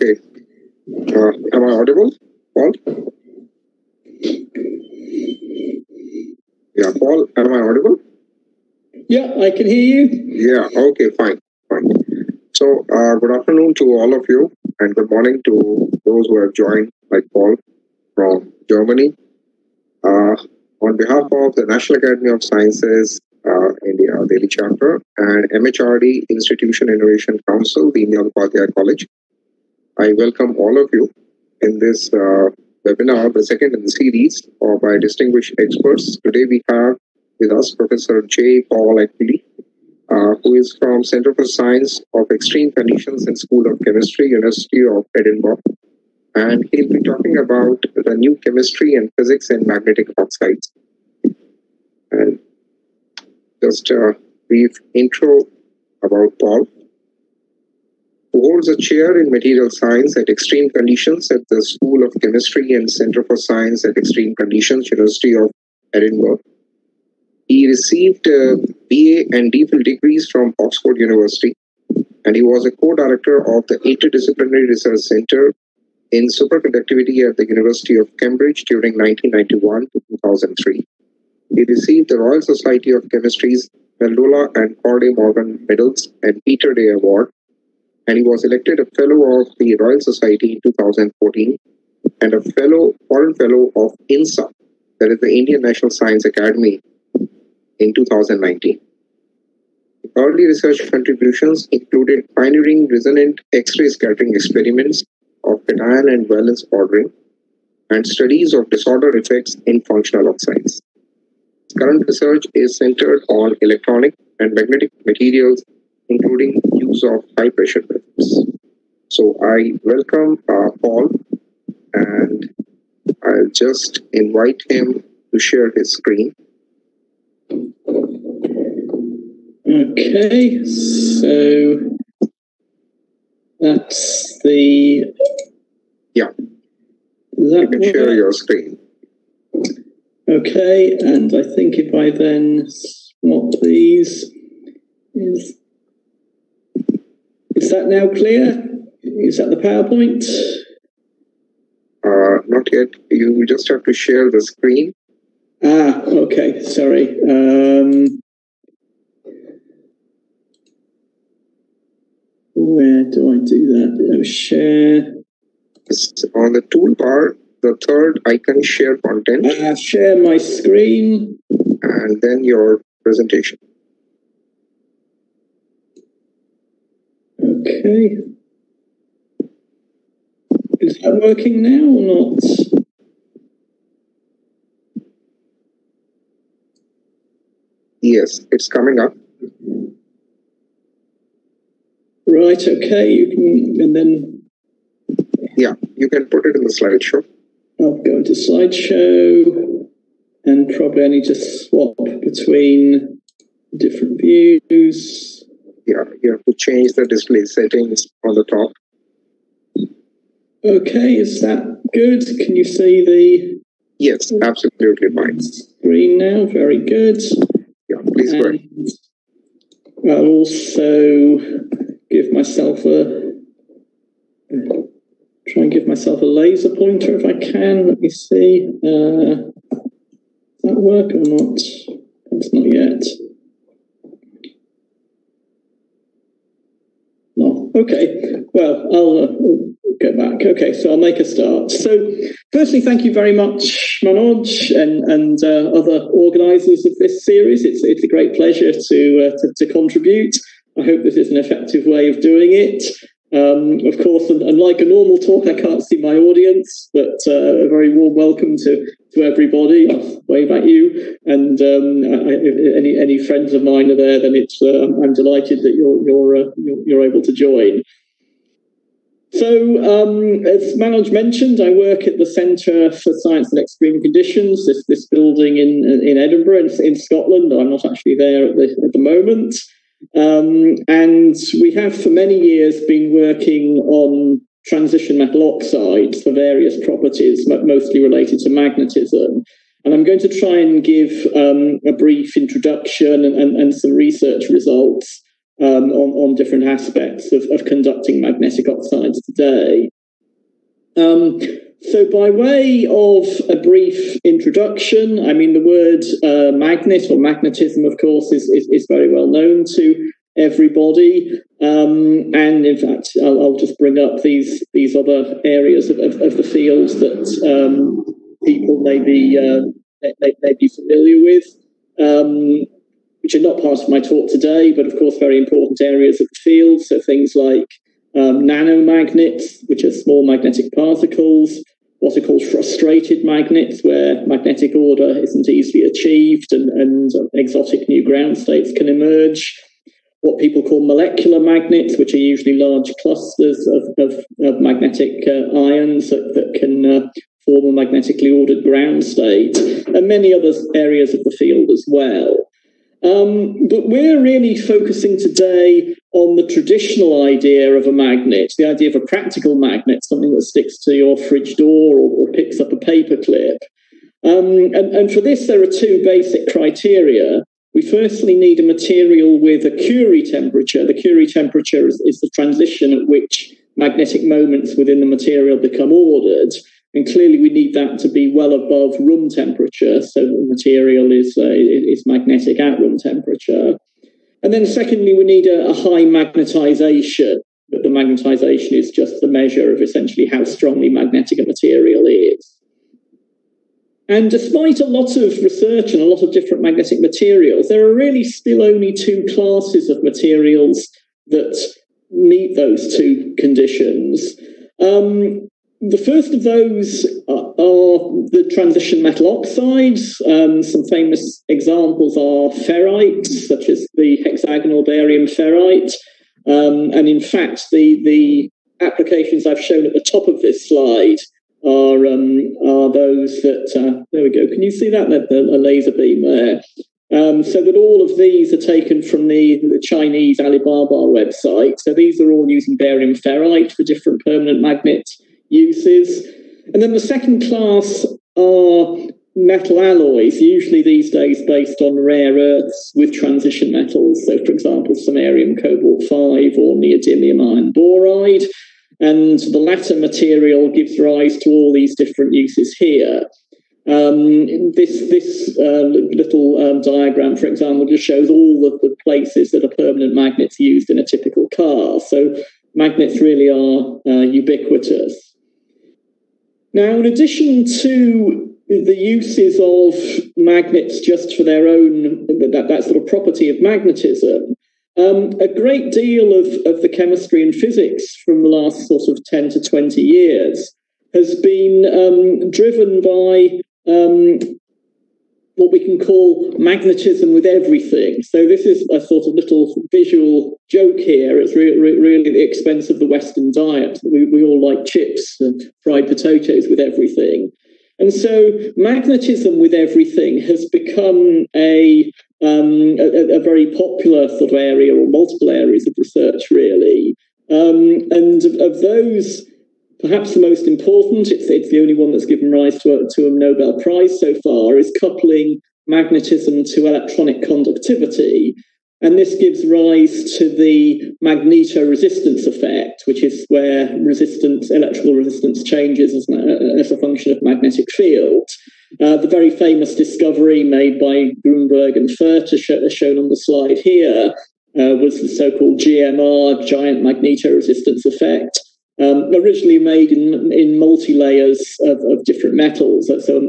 Okay. Am I audible, Paul? Yeah, Paul, am I audible? Yeah, I can hear you. Yeah, okay, fine. So, good afternoon to all of you, and good morning to those who have joined, like Paul from Germany. On behalf of the National Academy of Sciences, India Delhi Chapter, and MHRD Institution Innovation Council, the Indian Upadhyaya College, I welcome all of you in this webinar, the second in the series of our distinguished experts. Today we have with us Professor J. Paul Attfield, who is from Center for Science of Extreme Conditions and School of Chemistry, University of Edinburgh. And he'll be talking about the new chemistry and physics in magnetic oxides. And just a brief intro about Paul, who holds a chair in material science at extreme conditions at the School of Chemistry and Center for Science at Extreme Conditions, University of Edinburgh. He received BA and DPhil degrees from Oxford University, and he was a co-director of the Interdisciplinary Research Center in Superconductivity at the University of Cambridge during 1991 to 2003. He received the Royal Society of Chemistry's Lola and Corday Morgan Medals and Peter Day Award, and he was elected a Fellow of the Royal Society in 2014 and a Foreign Fellow of INSA, that is the Indian National Science Academy, in 2019. Early research contributions included pioneering resonant X-ray scattering experiments of cation and valence ordering and studies of disorder effects in functional oxides. Current research is centered on electronic and magnetic materials, including use of high pressure methods. So I welcome Paul, and I'll just invite him to share his screen. Okay, so that's the... Yeah, you can share your screen. Okay, and I think if I then swap these, is that now clear? Is that the PowerPoint? Not yet. You just have to share the screen. Okay, sorry. Where do I do that? Oh, share. It's on the toolbar, the third icon, share content. Share my screen. And then your presentation. Okay. Is that working now or not? Yes, it's coming up. Right, okay, you can, and then... Yeah, you can put it in the slideshow. I'll go into slideshow, and probably I need to swap between different views. Yeah, you have to change the display settings on the top. Okay, is that good? Can you see the... Yes, absolutely fine. Screen now, very good. Yeah, please go ahead. I'll also give myself try and give myself a laser pointer if I can. Let me see. Does that work or not? It's not yet. No. Okay. Well, I'll get back. Okay, so I'll make a start. So, firstly, thank you very much, Manoj, and other organisers of this series. It's a great pleasure to contribute. I hope this is an effective way of doing it. Of course, unlike a normal talk, I can't see my audience, but a very warm welcome to everybody. I'll wave at you, and if any friends of mine are there, then I'm delighted that you're able to join. So, as Manoj mentioned, I work at the Centre for Science and Extreme Conditions, this building in Edinburgh, in Scotland. I'm not actually there at the moment. And we have for many years been working on transition metal oxides for various properties, mostly related to magnetism. And I'm going to try and give a brief introduction and some research results on different aspects of conducting magnetic oxides today. So by way of a brief introduction, I mean, the word magnet or magnetism, of course, is very well known to everybody. And in fact, I'll just bring up these other areas of the field that people may be familiar with, which are not part of my talk today, but of course very important areas of the field. So things like nanomagnets, which are small magnetic particles, what are called frustrated magnets, where magnetic order isn't easily achieved and exotic new ground states can emerge. What people call molecular magnets, which are usually large clusters of magnetic ions that can form a magnetically ordered ground state, and many other areas of the field as well. But we're really focusing today on the traditional idea of a magnet, the idea of a practical magnet, something that sticks to your fridge door or picks up a paperclip. And for this, there are two basic criteria. We firstly need a material with a Curie temperature. The Curie temperature is the transition at which magnetic moments within the material become ordered. And clearly we need that to be well above room temperature, so the material is magnetic at room temperature. And then secondly, we need a high magnetization, but the magnetization is just the measure of essentially how strongly magnetic a material is. And despite a lot of research and a lot of different magnetic materials, there are really still only two classes of materials that meet those two conditions. The first of those are the transition metal oxides. Some famous examples are ferrites, such as the hexagonal barium ferrite. And in fact, the applications I've shown at the top of this slide are those that, there we go, can you see that? A laser beam there. So that all of these are taken from the Chinese Alibaba website. So these are all using barium ferrite for different permanent magnet uses. And then the second class are metal alloys, usually these days based on rare earths with transition metals. So, for example, samarium cobalt 5 or neodymium iron boride. And the latter material gives rise to all these different uses here. This little diagram, for example, just shows all of the places that are permanent magnets used in a typical car. So magnets really are ubiquitous. Now, in addition to the uses of magnets just for their own, that sort of property of magnetism, a great deal of the chemistry and physics from the last sort of 10 to 20 years has been driven by what we can call magnetism with everything. So this is a sort of little visual joke here. It's really at the expense of the Western diet. We all like chips and fried potatoes with everything. And so magnetism with everything has become a very popular sort of area, or multiple areas of research, really. And of those, perhaps the most important, it's the only one that's given rise to a Nobel Prize so far, is coupling magnetism to electronic conductivity. And this gives rise to the magnetoresistance effect, which is where electrical resistance changes as a function of magnetic field. The very famous discovery made by Grunberg and Furt, as shown on the slide here, was the so-called GMR, giant magnetoresistance effect. Originally made in multi-layers of different metals. So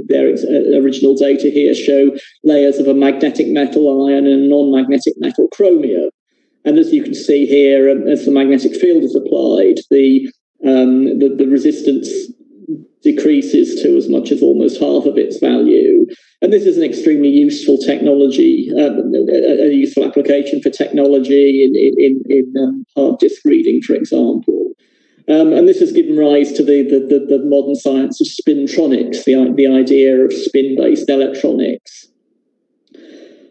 their original data here show layers of a magnetic metal iron and a non-magnetic metal chromium. And as you can see here, as the magnetic field is applied, the resistance decreases to as much as almost half of its value. And this is an extremely useful technology, a useful application for technology in hard disk reading, for example. And this has given rise to the modern science of spintronics, the idea of spin-based electronics.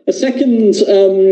A second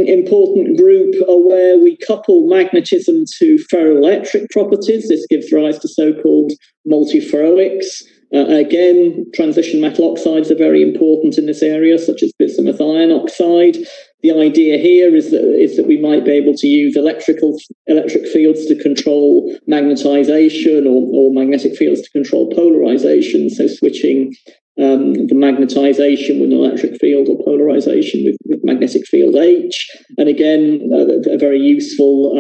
important group are where we couple magnetism to ferroelectric properties. This gives rise to so-called multiferroics. Again, transition metal oxides are very important in this area, such as bismuth iron oxide. The idea here is that we might be able to use electric fields to control magnetization or magnetic fields to control polarization. So switching the magnetization with an electric field or polarization with magnetic field H. And again, a very useful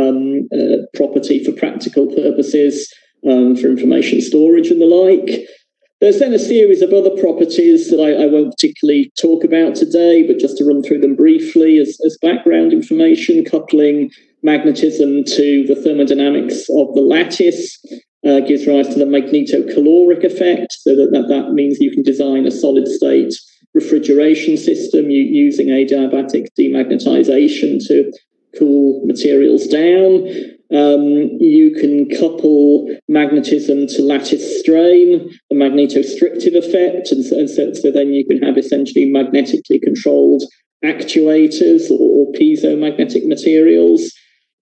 property for practical purposes, for information storage and the like. There's then a series of other properties that I won't particularly talk about today, but just to run through them briefly as background information. Coupling magnetism to the thermodynamics of the lattice gives rise to the magnetocaloric effect, so that means you can design a solid-state refrigeration system using adiabatic demagnetization to cool materials down. You can couple magnetism to lattice strain, the magnetostrictive effect, and so then you can have essentially magnetically controlled actuators or piezomagnetic materials.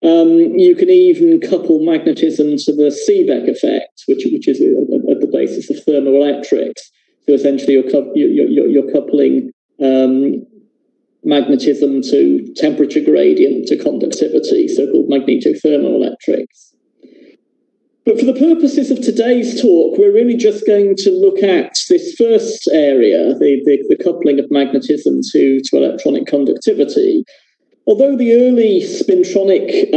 You can even couple magnetism to the Seebeck effect, which is at the basis of thermoelectrics. So essentially, you're coupling magnetism to temperature gradient to conductivity, so-called magnetothermoelectrics. But for the purposes of today's talk, we're really just going to look at this first area, the coupling of magnetism to electronic conductivity. Although the early spintronic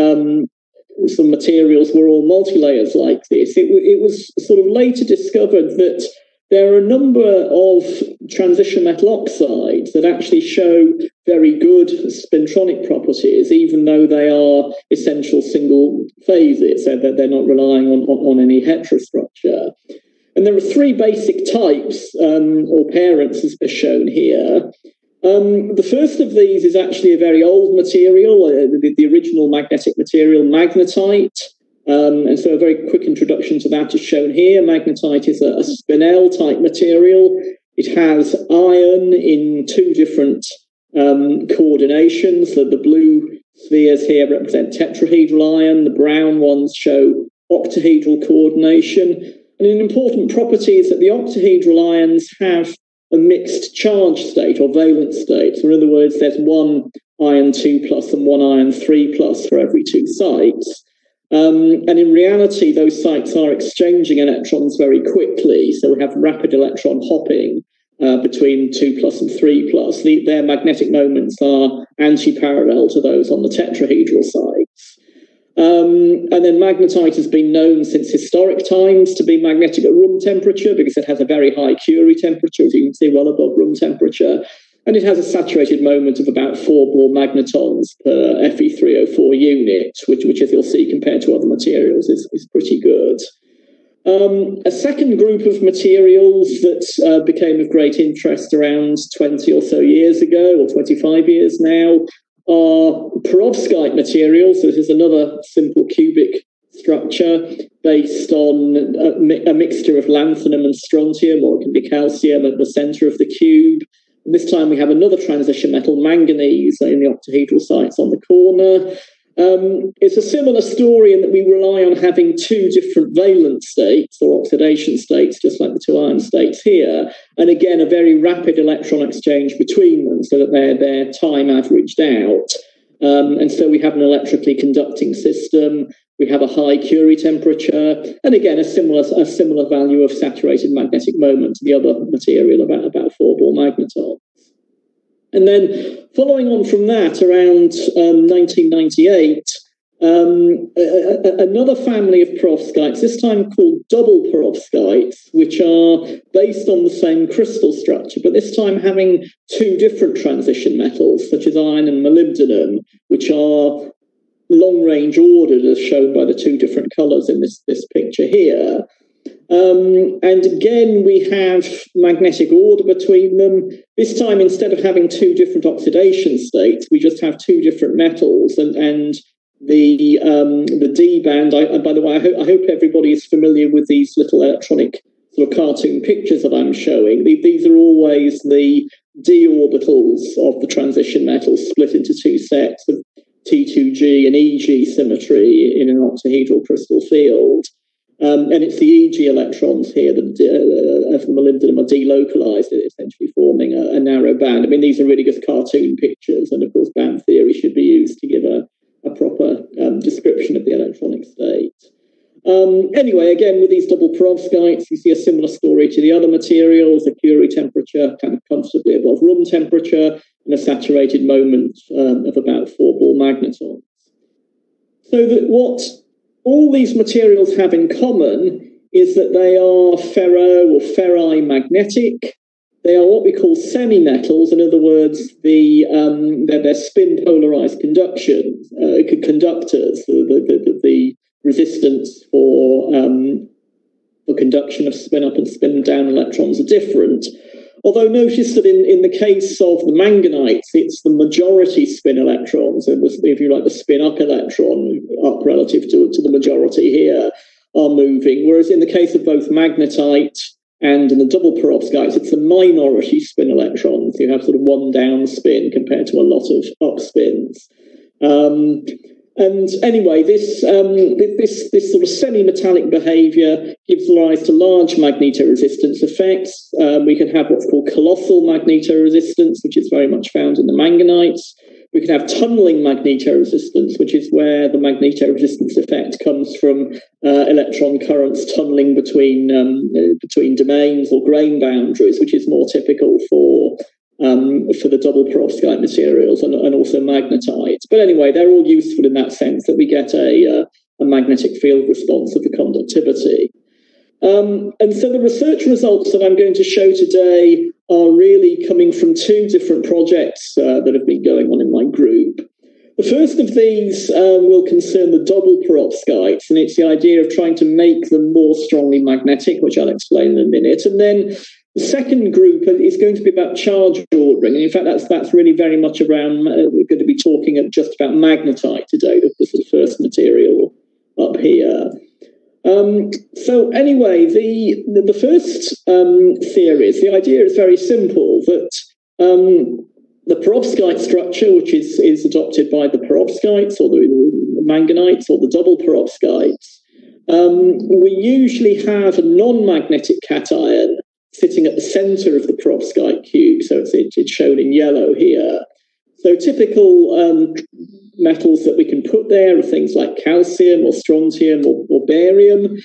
some materials were all multi-layers like this, it was sort of later discovered that there are a number of transition metal oxides that actually show very good spintronic properties, even though they are essential single phases, so that they're not relying on any heterostructure. And there are three basic types, or parents, as shown here. The first of these is actually a very old material, the original magnetic material, magnetite. And so a very quick introduction to that is shown here. Magnetite is a spinel type material. It has iron in two different coordinations. So the blue spheres here represent tetrahedral iron. The brown ones show octahedral coordination. And an important property is that the octahedral ions have a mixed charge state or valence state. So in other words, there's one iron 2+ and one iron 3+ for every two sites. And in reality, those sites are exchanging electrons very quickly. So we have rapid electron hopping between 2+ and 3+. Their magnetic moments are anti-parallel to those on the tetrahedral sites. And then magnetite has been known since historic times to be magnetic at room temperature because it has a very high Curie temperature, as you can see, well above room temperature. And it has a saturated moment of about 4 Bohr magnetons per Fe3O4 unit, which as you'll see, compared to other materials, is pretty good. A second group of materials that became of great interest around 20 or so years ago, or 25 years now, are perovskite materials. So this is another simple cubic structure based on a mixture of lanthanum and strontium, or it can be calcium at the center of the cube. And this time we have another transition metal, manganese, in the octahedral sites on the corner. It's a similar story in that we rely on having two different valence states or oxidation states, just like the two iron states here. And again, a very rapid electron exchange between them so that they're time averaged out. And so we have an electrically conducting system. We have a high Curie temperature. And again, a similar value of saturated magnetic moment to the other material, about 4 Bohr magnetons. And then following on from that, around 1998, another family of perovskites, this time called double perovskites, which are based on the same crystal structure, but this time having two different transition metals, such as iron and molybdenum, which are long-range ordered, as shown by the two different colours in this picture here. And again, we have magnetic order between them. This time, instead of having two different oxidation states, we just have two different metals. And the D band, by the way, I hope everybody is familiar with these little electronic sort of cartoon pictures that I'm showing. These are always the D orbitals of the transition metals split into two sets of T2G and EG symmetry in an octahedral crystal field. And it's the EG electrons here that of the molybdenum are delocalized, essentially forming a narrow band. I mean, these are really just cartoon pictures, and of course band theory should be used to give a proper description of the electronic state. Anyway, again, with these double perovskites, you see a similar story to the other materials, a Curie temperature kind of comfortably above room temperature, and a saturated moment of about 4 Ball magnetons. So that what all these materials have in common is that they are ferro or ferrimagnetic. They are what we call semi-metals. In other words, they're spin polarized conductors. The resistance for conduction of spin up and spin down electrons are different. Although notice that in the case of the manganites, it's the majority spin electrons, and if you like, the spin up electron up relative to the majority here are moving. Whereas in the case of both magnetite and in the double perovskites, it's the minority spin electrons. You have sort of one down spin compared to a lot of up spins. And anyway, this sort of semi-metallic behaviour gives rise to large magnetoresistance effects. We can have what's called colossal magnetoresistance, which is very much found in the manganites. We can have tunneling magnetoresistance, which is where the magnetoresistance effect comes from electron currents tunneling between domains or grain boundaries, which is more typical for the double perovskite materials and also magnetite. But anyway, they're all useful in that sense that we get a magnetic field response of the conductivity. And so the research results that I'm going to show today are really coming from 2 different projects that have been going on in my group. The first of these will concern the double perovskites, and it's the idea of trying to make them more strongly magnetic, which I'll explain in a minute. And then the second group is going to be about charge ordering. And in fact, that's really very much around, we're going to be talking just about magnetite today. This is the first material up here. So anyway, the first theory, the idea is very simple, that the perovskite structure, which is adopted by the perovskites or the manganites or the double perovskites, we usually have a non-magnetic cation sitting at the center of the perovskite cube. So it's shown in yellow here. So typical metals that we can put there are things like calcium or strontium or barium.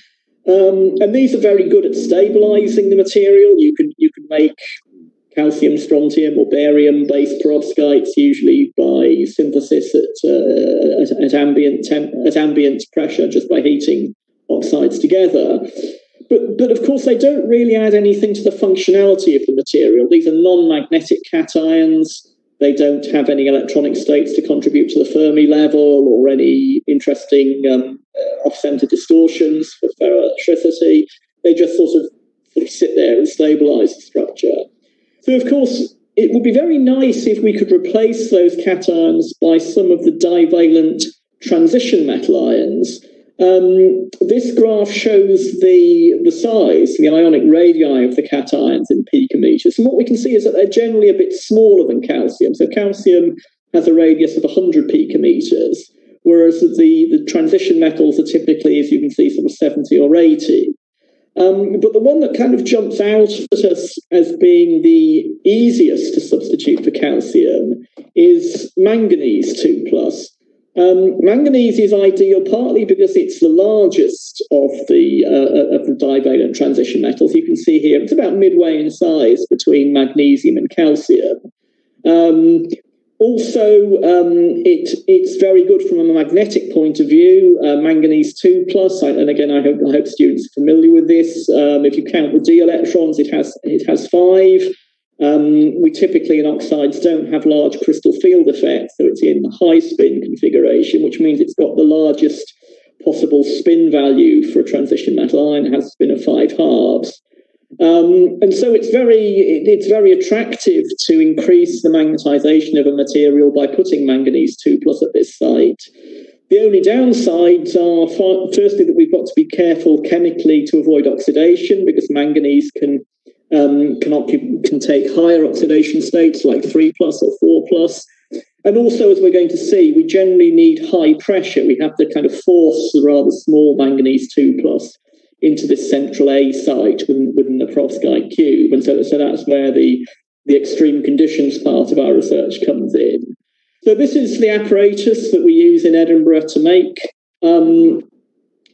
And these are very good at stabilizing the material. You can make calcium, strontium or barium based perovskites usually by synthesis at ambient pressure, just by heating oxides together. But of course, they don't really add anything to the functionality of the material. These are non-magnetic cations. They don't have any electronic states to contribute to the Fermi level or any interesting off-center distortions for ferroelectricity. They just sort of sit there and stabilize the structure. So, of course, it would be very nice if we could replace those cations by some of the divalent transition metal ions. This graph shows the size, the ionic radii of the cations in picometers. And what we can see is that they're generally a bit smaller than calcium. So calcium has a radius of 100 picometers, whereas the transition metals are typically, as you can see, sort of 70 or 80. But the one that kind of jumps out at us as being the easiest to substitute for calcium is manganese 2+. Manganese is ideal partly because it's the largest of the divalent transition metals. You can see here it's about midway in size between magnesium and calcium. Also, it's very good from a magnetic point of view. Manganese 2+, and again, I hope students are familiar with this. If you count the d electrons, it has 5. We typically in oxides don't have large crystal field effects, so it's in high spin configuration, which means it's got the largest possible spin value for a transition metal ion. It has a spin of 5 halves. And so it's very attractive to increase the magnetization of a material by putting manganese 2+ at this site. The only downsides are, firstly, that we've got to be careful chemically to avoid oxidation, because manganese can take higher oxidation states like 3+ or 4+. And also, as we're going to see, we generally need high pressure. We have to kind of force the rather small manganese 2+ into this central A site within the perovskite cube. And so that's where the extreme conditions part of our research comes in. So this is the apparatus that we use in Edinburgh to make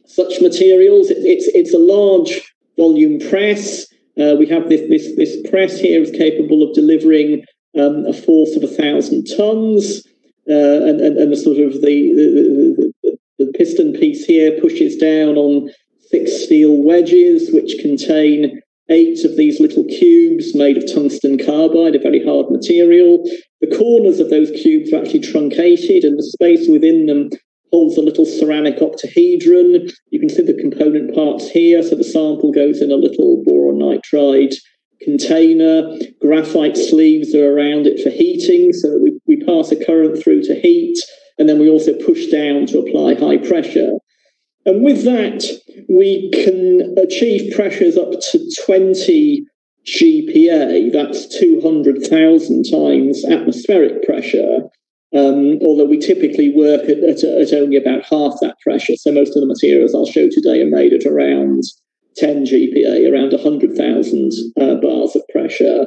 such materials. It's a large volume press. We have this press here is capable of delivering a force of 1,000 tons, and the sort of the piston piece here pushes down on 6 steel wedges, which contain 8 of these little cubes made of tungsten carbide, a very hard material. The corners of those cubes are actually truncated, and the space within them holds a little ceramic octahedron. You can see the component parts here. So the sample goes in a little boron nitride container. Graphite sleeves are around it for heating, so that we pass a current through to heat, and then we also push down to apply high pressure. And with that, we can achieve pressures up to 20 GPa. That's 200,000 times atmospheric pressure. Although we typically work at only about half that pressure. So most of the materials I'll show today are made at around 10 GPa, around 100,000 bars of pressure.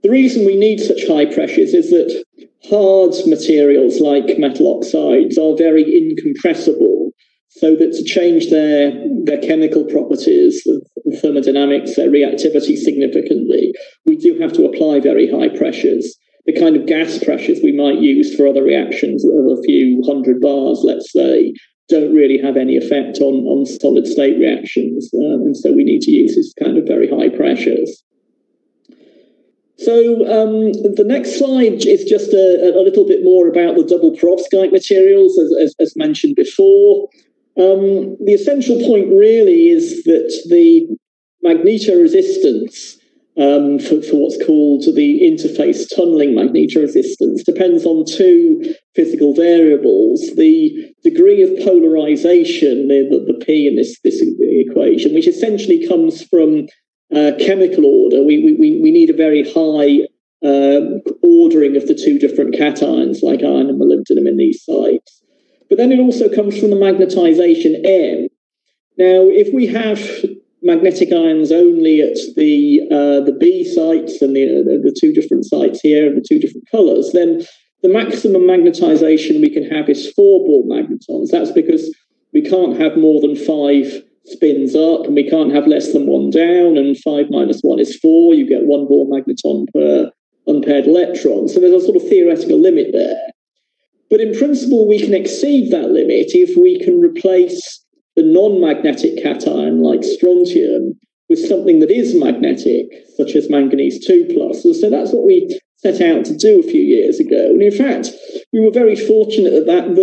The reason we need such high pressures is that hard materials like metal oxides are very incompressible, so that to change their chemical properties, the thermodynamics, their reactivity significantly, we do have to apply very high pressures. The kind of gas pressures we might use for other reactions of a few hundred bars, let's say, don't really have any effect on solid state reactions. And so we need to use this kind of very high pressures. So the next slide is just a little bit more about the double perovskite materials, as mentioned before. The essential point really is that the magnetoresistance for what's called the interface tunneling magnetoresistance depends on 2 physical variables: the degree of polarization, the P in this equation, which essentially comes from chemical order. We need a very high ordering of the 2 different cations, like iron and molybdenum in these sites. But then it also comes from the magnetization M. Now, if we have magnetic ions only at the B sites and the 2 different sites here and the 2 different colors, then the maximum magnetization we can have is 4 Bohr magnetons. That's because we can't have more than 5 spins up, and we can't have less than 1 down, and 5 minus 1 is 4. You get 1 Bohr magneton per unpaired electron. So there's a sort of theoretical limit there. But in principle, we can exceed that limit if we can replace the non-magnetic cation, like strontium, with something that is magnetic, such as manganese 2+. So that's what we set out to do a few years ago. And in fact, we were very fortunate that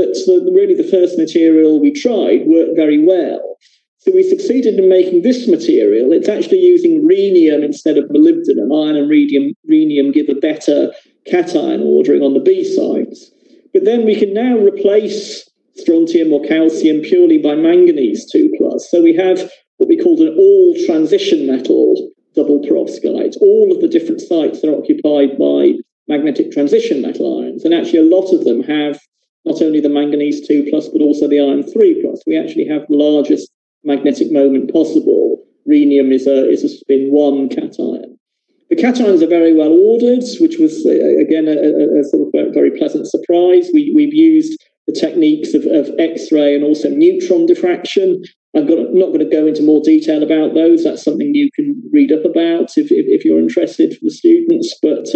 really the first material we tried worked very well. So we succeeded in making this material. It's actually using rhenium instead of molybdenum. Iron and rhenium give a better cation ordering on the B sites. But then we can now replace strontium or calcium purely by manganese 2+. So we have what we call an all-transition metal double perovskite. All of the different sites are occupied by magnetic transition metal ions. And actually a lot of them have not only the manganese 2+, but also the iron 3+. We actually have the largest magnetic moment possible. Rhenium is a spin 1 cation. The cations are very well ordered, which was, again, a sort of very pleasant surprise. We've used the techniques of X-ray and also neutron diffraction. I'm not going to go into more detail about those. That's something you can read up about if you're interested for the students. But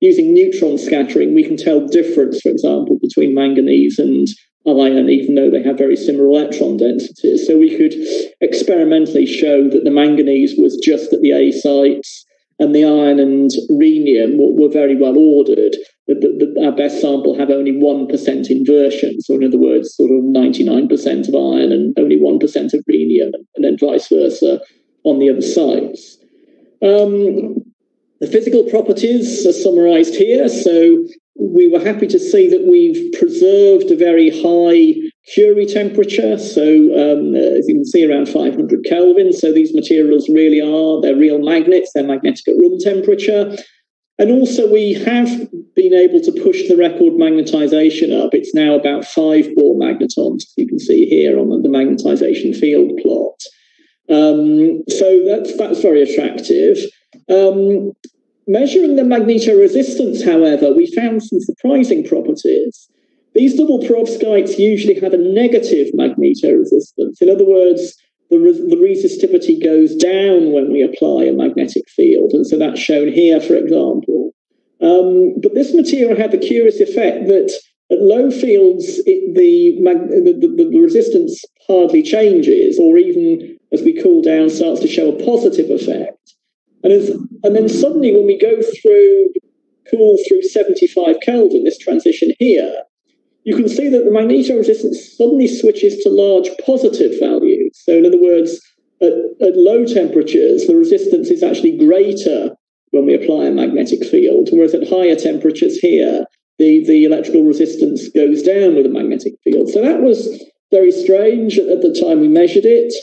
using neutron scattering, we can tell the difference, for example, between manganese and iron, even though they have very similar electron densities. So we could experimentally show that the manganese was just at the A sites, and the iron and rhenium were very well ordered. Our best sample had only 1% inversion. So in other words, sort of 99% of iron and only 1% of rhenium, and then vice versa on the other sites. The physical properties are summarized here. So we were happy to see that we've preserved a very high Curie temperature. So as you can see, around 500 Kelvin. So these materials really they're real magnets. They're magnetic at room temperature. And also we have been able to push the record magnetization up. It's now about 5 Bohr magnetons, you can see here on the magnetization field plot. So that's very attractive. Measuring the magnetoresistance, however, we found some surprising properties. These double perovskites usually have a negative magnetoresistance. In other words, the resistivity goes down when we apply a magnetic field, and so that's shown here, for example. But this material had the curious effect that at low fields, the resistance hardly changes, or even as we cool down, starts to show a positive effect. And then suddenly, when we go cool through 75 Kelvin, this transition here, you can see that the magnetoresistance suddenly switches to large positive values. So in other words, at low temperatures, the resistance is actually greater when we apply a magnetic field, whereas at higher temperatures here, the electrical resistance goes down with a magnetic field. So that was very strange at the time we measured it.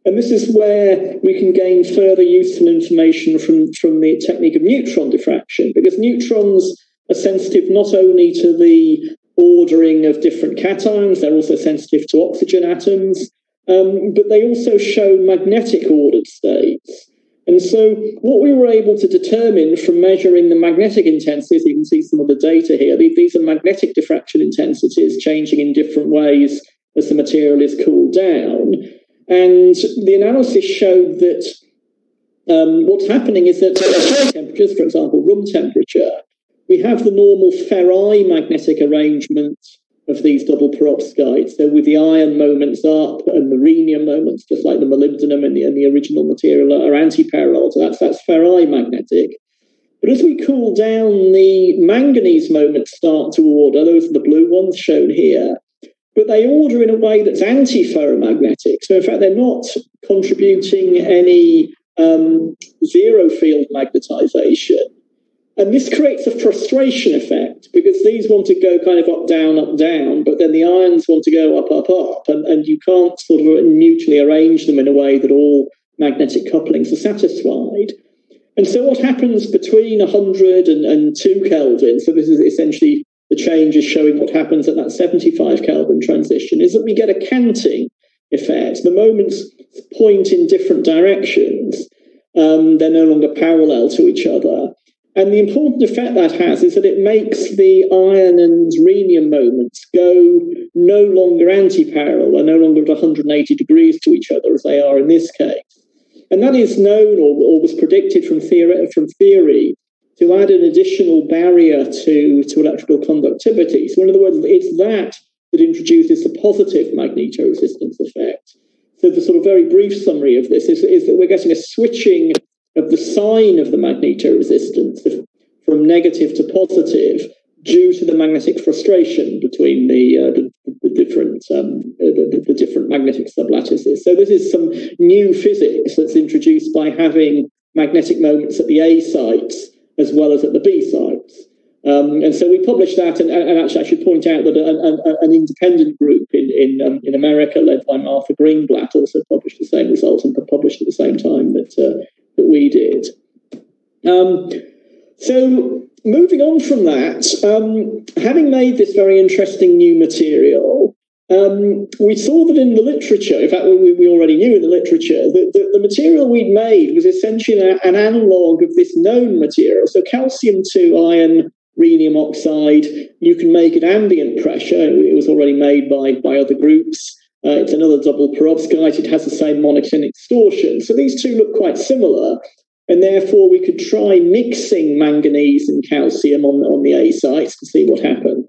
And this is where we can gain further useful information from the technique of neutron diffraction, because neutrons are sensitive not only to the ordering of different cations, they're also sensitive to oxygen atoms, but they also show magnetic ordered states. And so what we were able to determine from measuring the magnetic intensities, you can see some of the data here, these are magnetic diffraction intensities changing in different ways as the material is cooled down. And the analysis showed that what's happening is that at high temperatures, for example, room temperature, we have the normal FRI magnetic arrangement of these double perovskites. So with the iron moments up and the rhenium moments, just like the molybdenum and the original material, are anti-parallel. So that's FRI magnetic. But as we cool down, the manganese moments start to order. Those are the blue ones shown here. But they order in a way that's anti-ferromagnetic. So in fact, they're not contributing any zero field magnetization. And this creates a frustration effect, because these want to go kind of up, down, but then the ions want to go up, and you can't sort of mutually arrange them in a way that all magnetic couplings are satisfied. And so what happens between 100 and 2 Kelvin, so this is essentially the change is showing what happens at that 75 Kelvin transition, is that we get a canting effect. The moments point in different directions. They're no longer parallel to each other. And the important effect that has is that it makes the iron and rhenium moments go no longer anti-parallel. They're no longer at 180 degrees to each other as they are in this case. And that is known or was predicted from theory to add an additional barrier to electrical conductivity. So in other words, it's that introduces the positive magnetoresistance effect. So the sort of very brief summary of this is that we're getting a switching of the sign of the magnetoresistance from negative to positive due to the magnetic frustration between the different magnetic sublattices. So this is some new physics that's introduced by having magnetic moments at the A sites as well as at the B sites. And so we published that, and actually I should point out that an independent group in America led by Martha Greenblatt also published the same results and published at the same time that we did. So moving on from that, having made this very interesting new material, we saw that in the literature, in fact we already knew in the literature, that the material we'd made was essentially an analogue of this known material. So calcium-2 iron rhenium oxide, you can make at ambient pressure. It was already made by other groups. It's another double perovskite. It has the same monoclinic distortion. So these two look quite similar, and therefore we could try mixing manganese and calcium on the A sites to see what happens.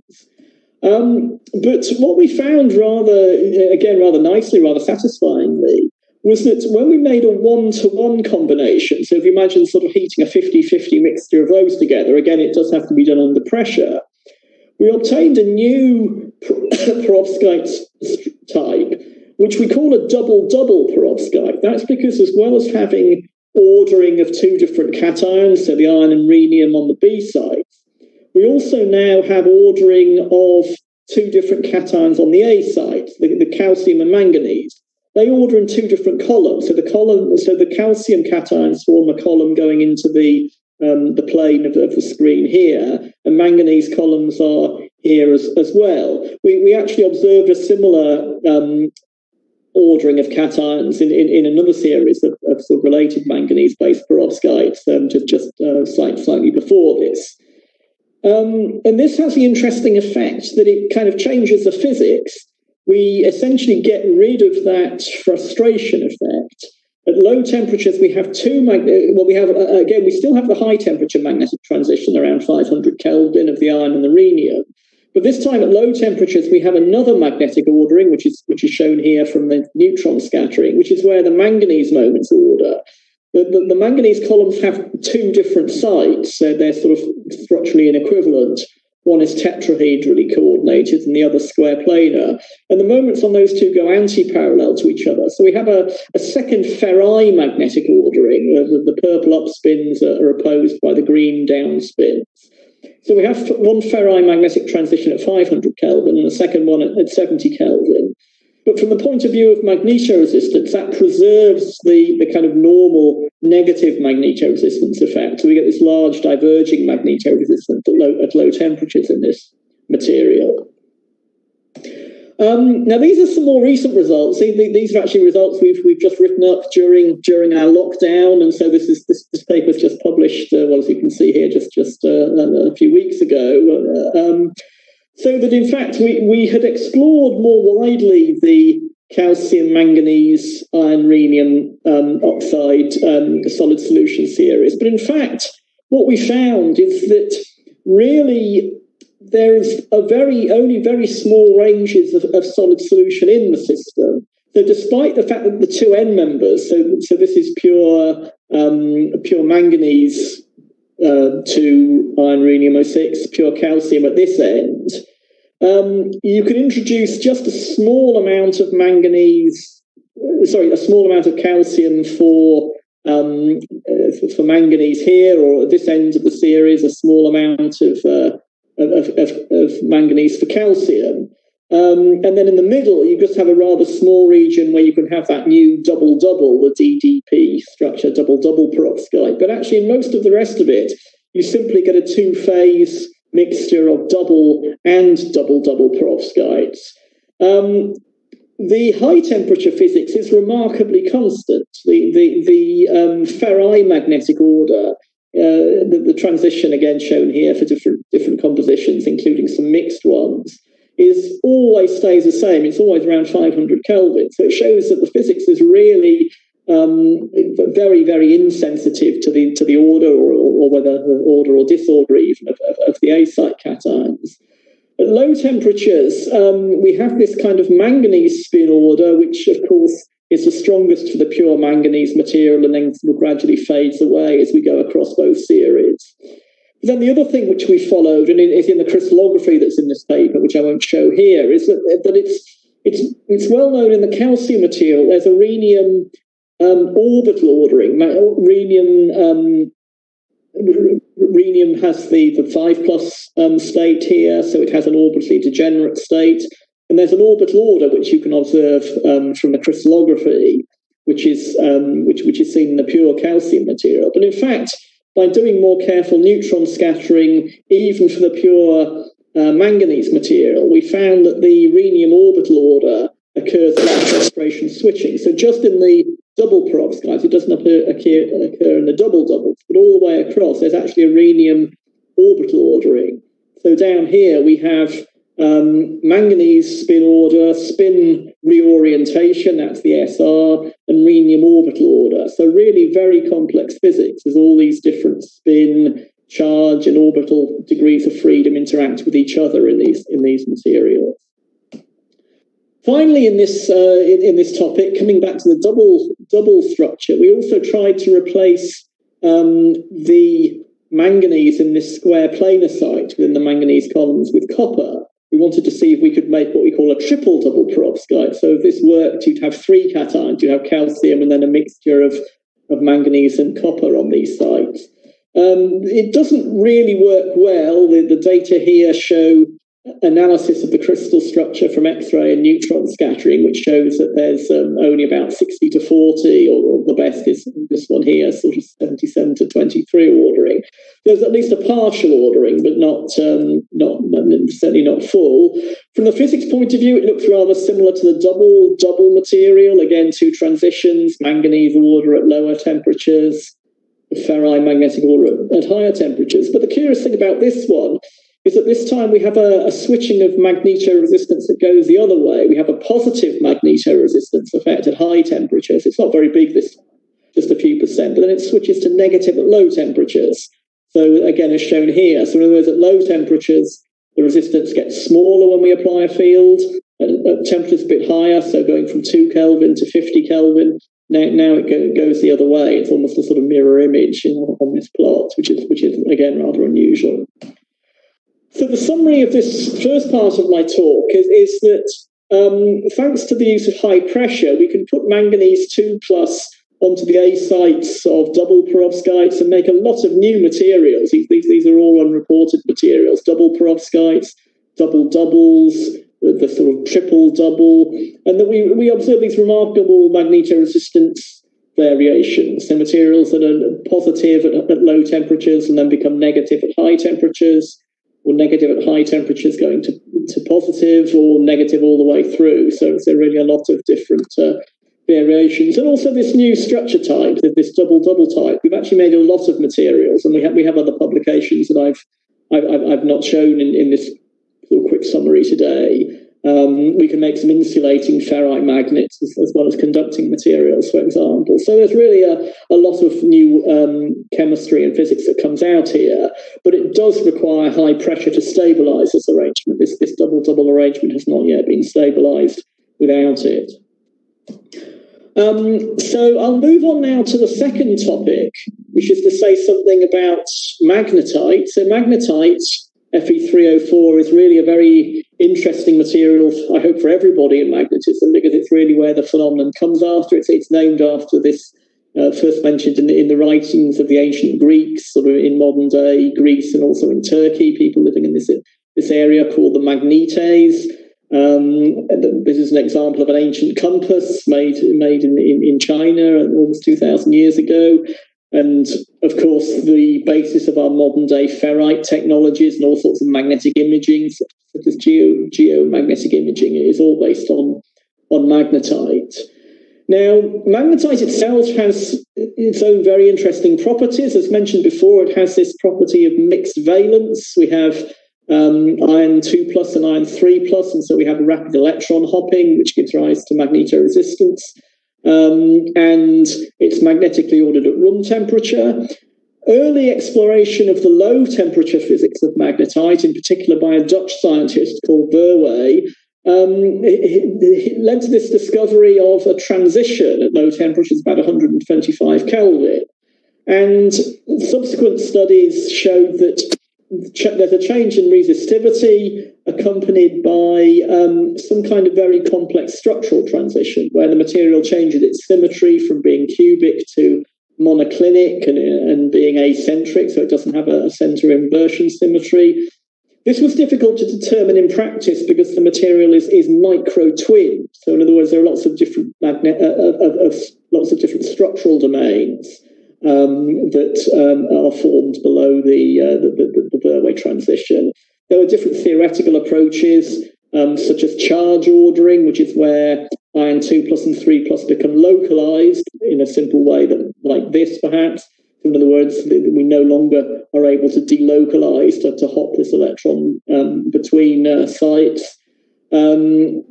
But what we found rather nicely, rather satisfyingly, was that when we made a one-to-one combination, so if you imagine sort of heating a 50-50 mixture of those together, again, it does have to be done under pressure, we obtained a new perovskite type, which we call a double-double perovskite. That's because as well as having ordering of two different cations, so the iron and rhenium on the B sites, we also now have ordering of two different cations on the A site, the calcium and manganese. They order in two different columns. So the calcium cations form a column going into the plane of the screen here, and manganese columns are here as well. We actually observed a similar ordering of cations in another series of sort of related manganese-based perovskites just slightly before this. And this has the interesting effect that it kind of changes the physics. We essentially get rid of that frustration effect. At low temperatures, we have we still have the high temperature magnetic transition around 500 Kelvin of the iron and the rhenium. But this time at low temperatures, we have another magnetic ordering, which is shown here from the neutron scattering, which is where the manganese moments order. The manganese columns have two different sites, so they're sort of structurally inequivalent. One is tetrahedrally coordinated and the other square planar. And the moments on those two go anti-parallel to each other. So we have a second FRI magnetic ordering. The purple up spins are opposed by the green down spins. So we have one FRI magnetic transition at 500 Kelvin and a second one at 70 Kelvin. But from the point of view of magnetoresistance, that preserves the kind of normal negative magnetoresistance effect. So we get this large diverging magnetoresistance at low temperatures in this material. Now, these are some more recent results. These are actually results we've just written up during our lockdown, and so this paper is just published. As you can see here, just a few weeks ago. So that in fact we had explored more widely the calcium, manganese, iron, rhenium oxide solid solution series, but in fact what we found is that really there's only very small ranges of solid solution in the system. So despite the fact that the two end members, so this is pure manganese to iron, rhenium 06, pure calcium at this end, you can introduce just a small amount of calcium for manganese here, or at this end of the series, a small amount of manganese for calcium. And then in the middle, you just have a rather small region where you can have that new double-double, the DDP structure, double-double perovskite. But actually, in most of the rest of it, you simply get a two-phase mixture of double and double-double perovskites. The high-temperature physics is remarkably constant. The FRI magnetic order, the transition again shown here for different compositions, including some mixed ones, always stays the same. It's always around 500 Kelvin. So it shows that the physics is really very, very insensitive to the order or whether the order or disorder even of the A-site cations. At low temperatures, we have this kind of manganese spin order, which of course is the strongest for the pure manganese material and then gradually fades away as we go across both series. But then the other thing which we followed, and is in the crystallography that's in this paper, which I won't show here, is that it's well known in the calcium material. There's a rhenium orbital ordering. Rhenium has the 5+ state here, so it has an orbitally degenerate state. And there's an orbital order which you can observe from the crystallography, which is seen in the pure calcium material. But in fact, by doing more careful neutron scattering, even for the pure manganese material, we found that the rhenium orbital order occurs without frustration switching. So just in the double perovskites, it doesn't occur in the double-doubles, but all the way across, there's actually a rhenium orbital ordering. So down here, we have manganese spin order, spin reorientation, that's the SR, and rhenium orbital order. So really very complex physics as all these different spin, charge, and orbital degrees of freedom interact with each other in these materials. Finally, in this topic, coming back to the double structure, we also tried to replace the manganese in this square planar site within the manganese columns with copper. We wanted to see if we could make what we call a triple double perovskite. So if this worked, you'd have three cations. You'd have calcium and then a mixture of manganese and copper on these sites. It doesn't really work well. The data here show analysis of the crystal structure from X-ray and neutron scattering, which shows that there's only about 60 to 40, or the best is this one here, sort of 77 to 23 ordering. There's at least a partial ordering, but not certainly not full. From the physics point of view, it looks rather similar to the double material. Again, two transitions: manganese order at lower temperatures, ferrimagnetic order at higher temperatures. But the curious thing about this one is that this time we have a switching of magnetoresistance that goes the other way. We have a positive magnetoresistance effect at high temperatures. It's not very big this time, just a few percent, but then it switches to negative at low temperatures. So again, as shown here, so in other words, at low temperatures, the resistance gets smaller when we apply a field. At temperatures a bit higher, so going from 2 Kelvin to 50 Kelvin, now it goes the other way. It's almost a sort of mirror image on this plot, which is again rather unusual. So the summary of this first part of my talk is that thanks to the use of high pressure, we can put manganese 2+ onto the A sites of double perovskites and make a lot of new materials. These are all unreported materials: double perovskites, double doubles, the sort of triple double, and that we observe these remarkable magnetoresistance variations. So materials that are positive at low temperatures and then become negative at high temperatures, or negative at high temperatures going to positive, or negative all the way through. So there are really a lot of different variations. And also this new structure type, this double-double type. We've actually made a lot of materials, and we have other publications that I've not shown in this little quick summary today. We can make some insulating ferrite magnets as well as conducting materials, for example. So there's really a lot of new chemistry and physics that comes out here, but it does require high pressure to stabilize this arrangement. This double-double arrangement has not yet been stabilized without it. So I'll move on now to the second topic, which is to say something about magnetite. So magnetite, Fe3O4, is really a very interesting material, I hope, for everybody in magnetism, because it's really where the phenomenon comes after. It's named after this, first mentioned in the writings of the ancient Greeks, sort of in modern day Greece and also in Turkey, people living in this area, called the Magnetes. This is an example of an ancient compass made in China almost 2,000 years ago. And of course, the basis of our modern day ferrite technologies and all sorts of magnetic imaging, such as geomagnetic imaging, is all based on magnetite. Now, magnetite itself has its own very interesting properties. As mentioned before, it has this property of mixed valence. We have iron 2+ and iron 3+, and so we have rapid electron hopping, which gives rise to magnetoresistance. And it's magnetically ordered at room temperature. Early exploration of the low temperature physics of magnetite, in particular by a Dutch scientist called Verwey, it led to this discovery of a transition at low temperatures, about 125 Kelvin. And subsequent studies showed that there's a change in resistivity accompanied by some kind of very complex structural transition, where the material changes its symmetry from being cubic to monoclinic and being acentric, so it doesn't have a center inversion symmetry. This was difficult to determine in practice because the material is micro-twin. So in other words, there are lots of different lots of different structural domains that are formed below the Verwey transition. There were different theoretical approaches, such as charge ordering, which is where iron 2+ and 3+ become localized in a simple way, like this, perhaps. In other words, we no longer are able to delocalize to hop this electron between sites. The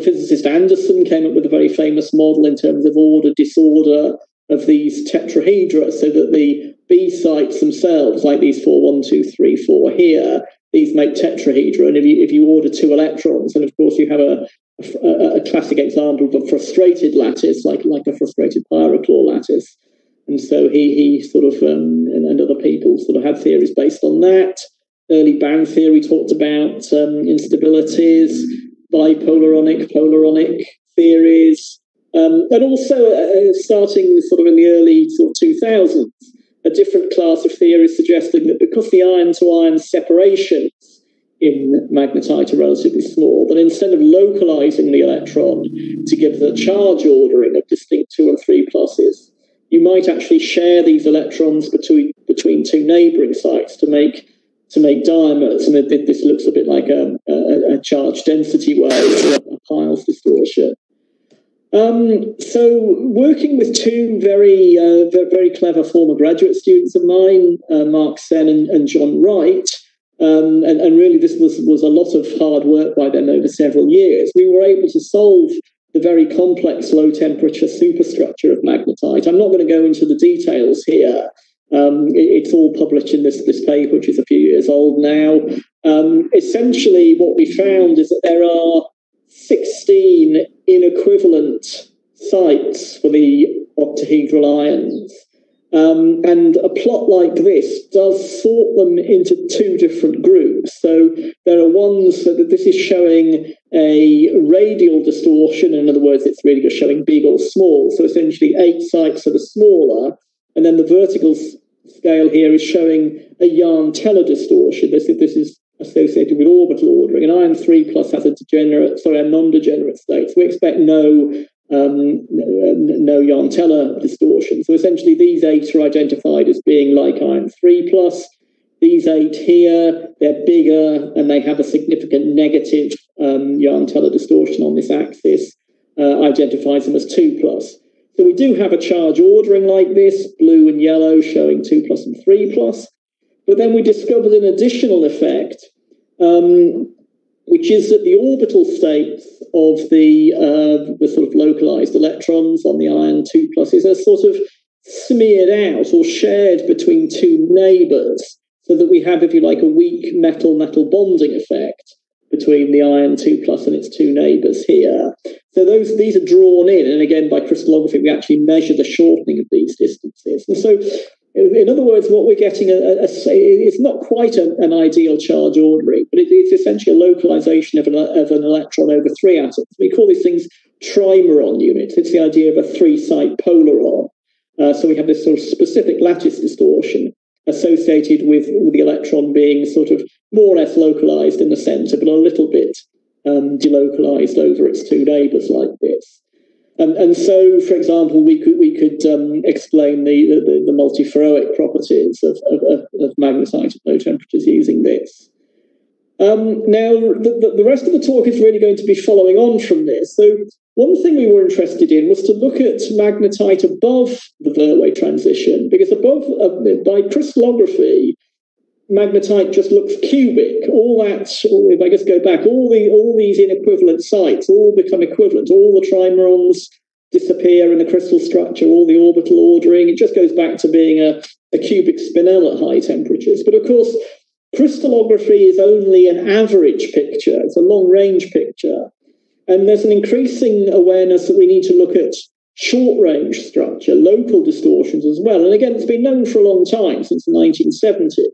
physicist Anderson came up with a very famous model in terms of order-disorder of these tetrahedra, so that the B sites themselves, like these 4, 1, 2, 3, 4 here, these make tetrahedra. And if you order 2 electrons, and of course you have a classic example of a frustrated lattice, like a frustrated pyrochlore lattice. And so he sort of, and other people sort of had theories based on that. Early band theory talked about instabilities, bipolaronic, polaronic theories, and also starting sort of in the early sort of 2000s, a different class of theories suggesting that because the iron-to-iron separations in magnetite are relatively small, then instead of localizing the electron to give the charge ordering of distinct 2 and 3 pluses, you might actually share these electrons between two neighboring sites to make diamonds. And this looks a bit like a charge density wave, or a Piles distortion. So working with two very clever former graduate students of mine, Mark Sen and John Wright, and really this was a lot of hard work by them over several years, we were able to solve the very complex low temperature superstructure of magnetite. I'm not going to go into the details here. It's all published in this paper, which is a few years old now. Essentially, what we found is that there are 16 inequivalent sites for the octahedral ions. And a plot like this does sort them into two different groups. So there are ones that this is showing a radial distortion. In other words, it's really just showing big or small. So essentially 8 sites that are smaller. And then the vertical scale here is showing a Yarn-Teller distortion. This is associated with orbital ordering. And iron 3 plus has a non-degenerate state. So we expect no Yarn-Teller distortion. So essentially these 8 are identified as being like iron 3 plus. These 8 here, they're bigger and they have a significant negative Yarn-Teller distortion on this axis, identifies them as 2 plus. So we do have a charge ordering like this, blue and yellow showing 2 plus and 3 plus. But then we discovered an additional effect, which is that the orbital states of the sort of localized electrons on the iron 2 pluses are sort of smeared out or shared between two neighbors, so that we have, if you like, a weak metal-metal bonding effect between the iron 2 plus and its two neighbors here. So these are drawn in, and again, by crystallography, we actually measure the shortening of these distances. And so, in other words, what we're getting it's not quite an ideal charge ordering, but it's essentially a localization of an electron over 3 atoms. We call these things trimeron units. It's the idea of a 3-site polaron. So we have this sort of specific lattice distortion associated with the electron being sort of more or less localized in the center, but a little bit delocalized over its two neighbors like this. And so, for example, we could explain the multiferroic properties of magnetite at low temperatures using this. Now, the rest of the talk is really going to be following on from this. So one thing we were interested in was to look at magnetite above the Verwey transition, because above, by crystallography, magnetite just looks cubic. If I just go back, all these inequivalent sites all become equivalent. All the trimerons disappear in the crystal structure, all the orbital ordering. It just goes back to being a cubic spinel at high temperatures. But of course, crystallography is only an average picture. It's a long-range picture. And there's an increasing awareness that we need to look at short-range structure, local distortions as well. And again, it's been known for a long time, since the 1970s.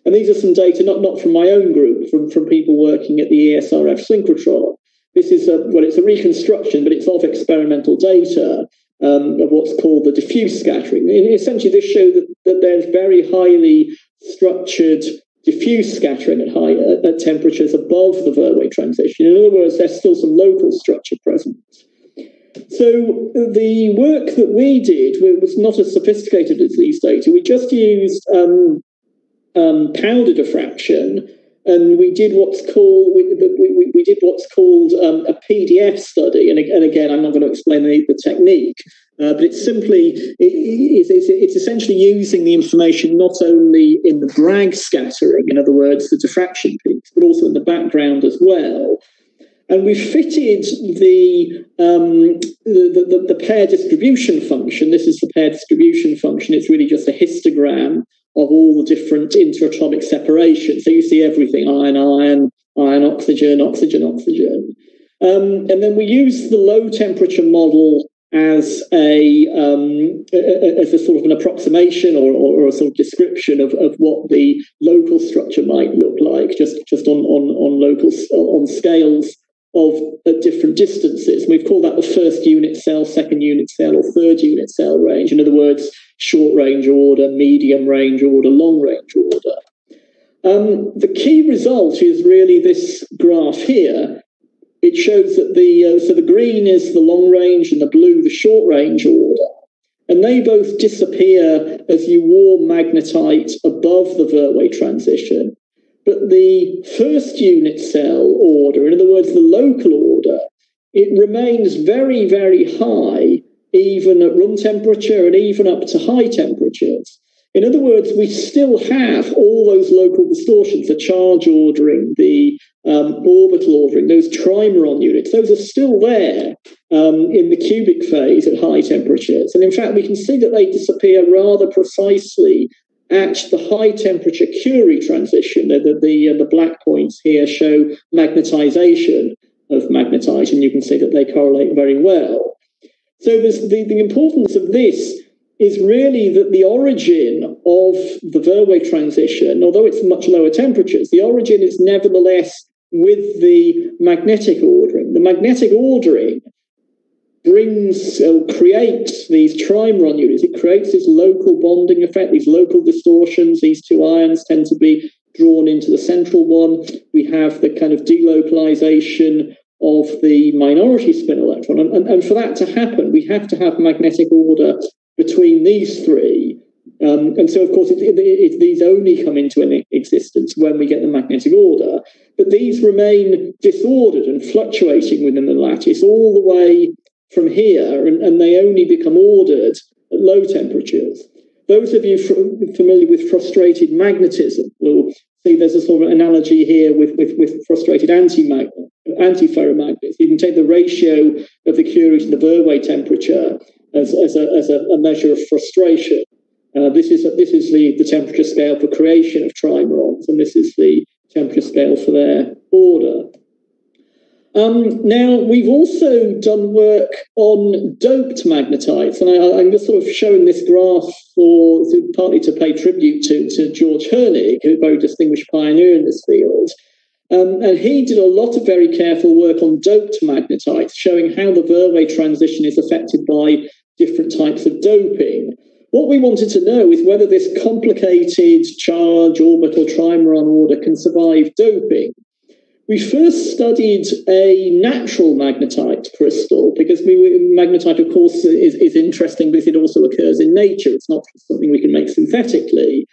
And these are some data, not from my own group, from people working at the ESRF synchrotron. This is it's a reconstruction, but it's of experimental data of what's called the diffuse scattering. And essentially, this shows that there's very highly structured diffuse scattering at temperatures above the Verwey transition. In other words, there's still some local structure present. So the work that we did was not as sophisticated as these data. We just used powder diffraction, and we did what's called a PDF study. And again, I'm not going to explain the technique, but it's essentially using the information not only in the Bragg scattering, in other words, the diffraction peaks, but also in the background as well. And we fitted the pair distribution function. This is the pair distribution function. It's really just a histogram of all the different interatomic separations. So you see everything: iron, iron, iron, oxygen, oxygen, oxygen. And then we use the low temperature model as a sort of an approximation or a sort of description of what the local structure might look like, just on scales of at different distances. We've called that the first unit cell, second unit cell, or third unit cell range. In other words, short range order, medium range order, long range order. The key result is really this graph here. It shows that the green is the long range and the blue the short range order. And they both disappear as you warm magnetite above the Verwey transition. But the first unit cell order, in other words, the local order, it remains very, very high, even at room temperature and even up to high temperatures. In other words, we still have all those local distortions, the charge ordering, the orbital ordering, those trimeron units, those are still there in the cubic phase at high temperatures. And in fact, we can see that they disappear rather precisely at the high temperature Curie transition. The black points here show magnetization of magnetite, and you can see that they correlate very well. So the importance of this is really that the origin of the Verwey transition, although it's much lower temperatures, the origin is nevertheless with the magnetic ordering. The magnetic ordering creates these trimeron units. It creates this local bonding effect, these local distortions. These two ions tend to be drawn into the central one. We have the kind of delocalization of the minority spin electron. And for that to happen, we have to have magnetic order between these three. And so, of course, these only come into existence when we get the magnetic order. But these remain disordered and fluctuating within the lattice all the way from here, and they only become ordered at low temperatures. Those of you familiar with frustrated magnetism will see there's a sort of analogy here with frustrated antiferromagnets. You can take the ratio of the Curie to the Verwey temperature as a measure of frustration. This is the temperature scale for creation of trimerons, and this is the temperature scale for their order. Now, we've also done work on doped magnetites, and I'm just sort of showing this graph partly to pay tribute to George Hernig, who's a very distinguished pioneer in this field. And he did a lot of very careful work on doped magnetites, showing how the Verwey transition is affected by different types of doping. What we wanted to know is whether this complicated charge orbital trimeron order can survive doping. We first studied a natural magnetite crystal, because magnetite, of course, is interesting because it also occurs in nature. It's not something we can make synthetically.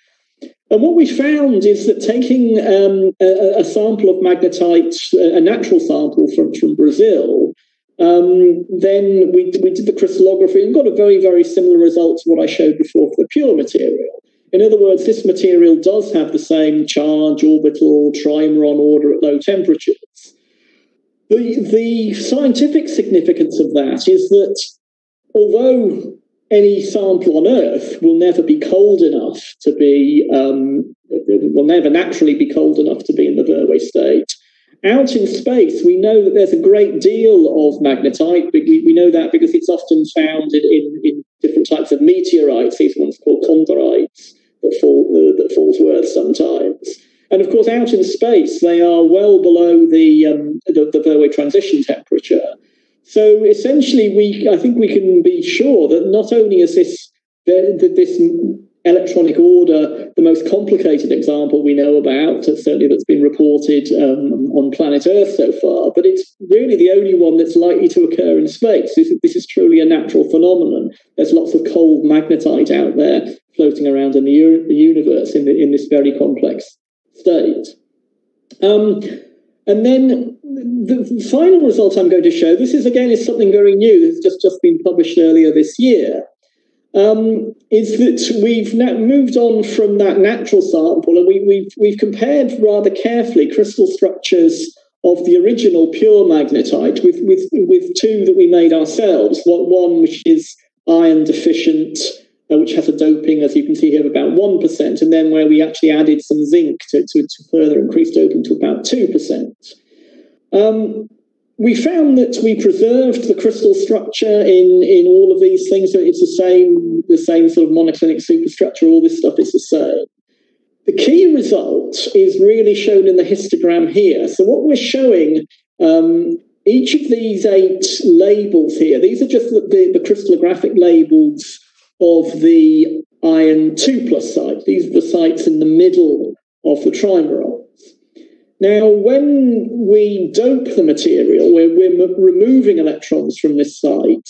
And what we found is that taking a sample of magnetite, a natural sample from Brazil, then we did the crystallography and got a very, very similar result to what I showed before for the pure material. In other words, this material does have the same charge, orbital, trimeron order at low temperatures. The scientific significance of that is that although any sample on Earth will never be cold enough to be, will never naturally be cold enough to be in the Verwey state, out in space, we know that there's a great deal of magnetite. We know that because it's often found in different types of meteorites, these ones called chondrites, that falls worth sometimes. And of course, out in space, they are well below the Verwey transition temperature. So essentially, I think we can be sure that not only is this electronic order the most complicated example we know about, certainly that's been reported on planet Earth so far, but it's really the only one that's likely to occur in space. This is truly a natural phenomenon. There's lots of cold magnetite out there floating around in the universe in this very complex state. And then the final result I'm going to show, this is something very new that's just been published earlier this year, is that we've now moved on from that natural sample, and we've compared rather carefully crystal structures of the original pure magnetite with two that we made ourselves. One which is iron deficient, which has a doping, as you can see here, of about 1%, and then where we actually added some zinc to further increase doping to about 2%. We found that we preserved the crystal structure in all of these things. So it's the same sort of monoclinic superstructure. All this stuff is the same. The key result is really shown in the histogram here. So what we're showing, each of these 8 labels here, these are just the crystallographic labels of the iron 2+ site. These are the sites in the middle of the trimerons. Now, when we dope the material, we're removing electrons from this site,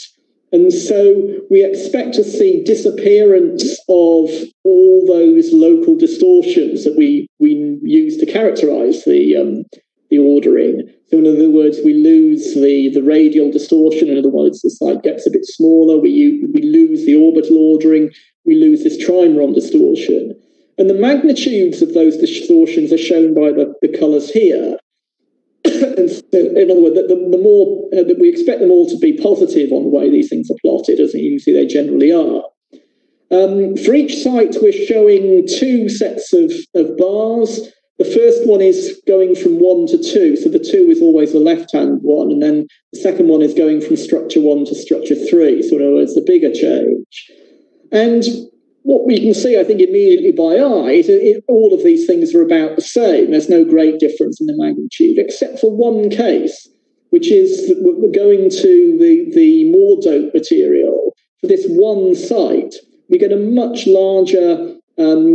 and so we expect to see disappearance of all those local distortions that we use to characterize the ordering. So in other words, we lose the radial distortion. In other words, the site gets a bit smaller. We lose the orbital ordering. We lose this trimeron distortion. And the magnitudes of those distortions are shown by the colours here. And so, in other words, the more that we expect them all to be positive on the way these things are plotted, as you can see they generally are. For each site, we're showing two sets of bars. The first one is going from 1 to 2, so the 2 is always the left-hand one, and then the second one is going from structure 1 to structure 3, so in other words, the bigger change. And what we can see, I think, immediately by eye is that all of these things are about the same. There's no great difference in the magnitude, except for one case, which is that we're going to the more doped material. For this one site, we get a much larger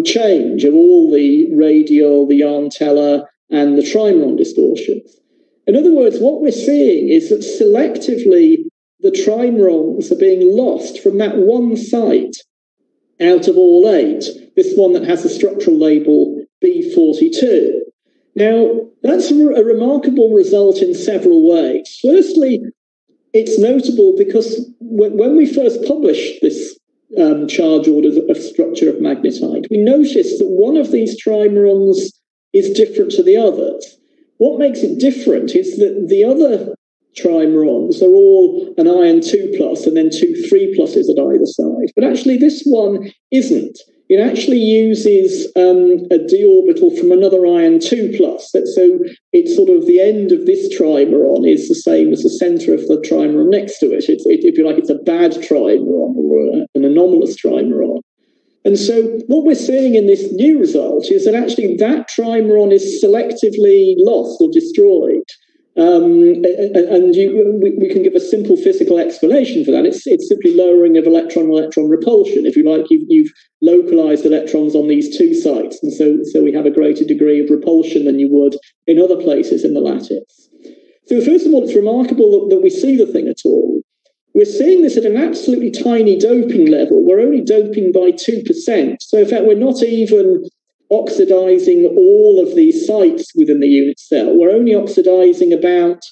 change of all the radial, the yarn-teller, and the trimeron distortions. In other words, what we're seeing is that selectively the trimerons are being lost from that one site out of all 8, this one that has the structural label B42. Now, that's a remarkable result in several ways. Firstly, it's notable because when we first published this charge order of structure of magnetite, we noticed that one of these trimerons is different to the others. What makes it different is that the other trimerons are all an iron 2+ and then 2 3+ at either side. But actually this one isn't. It actually uses a d orbital from another iron 2+. So it's sort of the end of this trimeron is the same as the center of the trimeron next to it. If you like, it's a bad trimeron or an anomalous trimeron. And so what we're seeing in this new result is that actually that trimeron is selectively lost or destroyed. We can give a simple physical explanation for that. It's simply lowering of electron-electron repulsion. If you like, you've localized electrons on these two sites, and so we have a greater degree of repulsion than you would in other places in the lattice. So first of all, it's remarkable that we see the thing at all. We're seeing this at an absolutely tiny doping level. We're only doping by 2%. So in fact, we're not even oxidizing all of these sites within the unit cell. We're only oxidizing about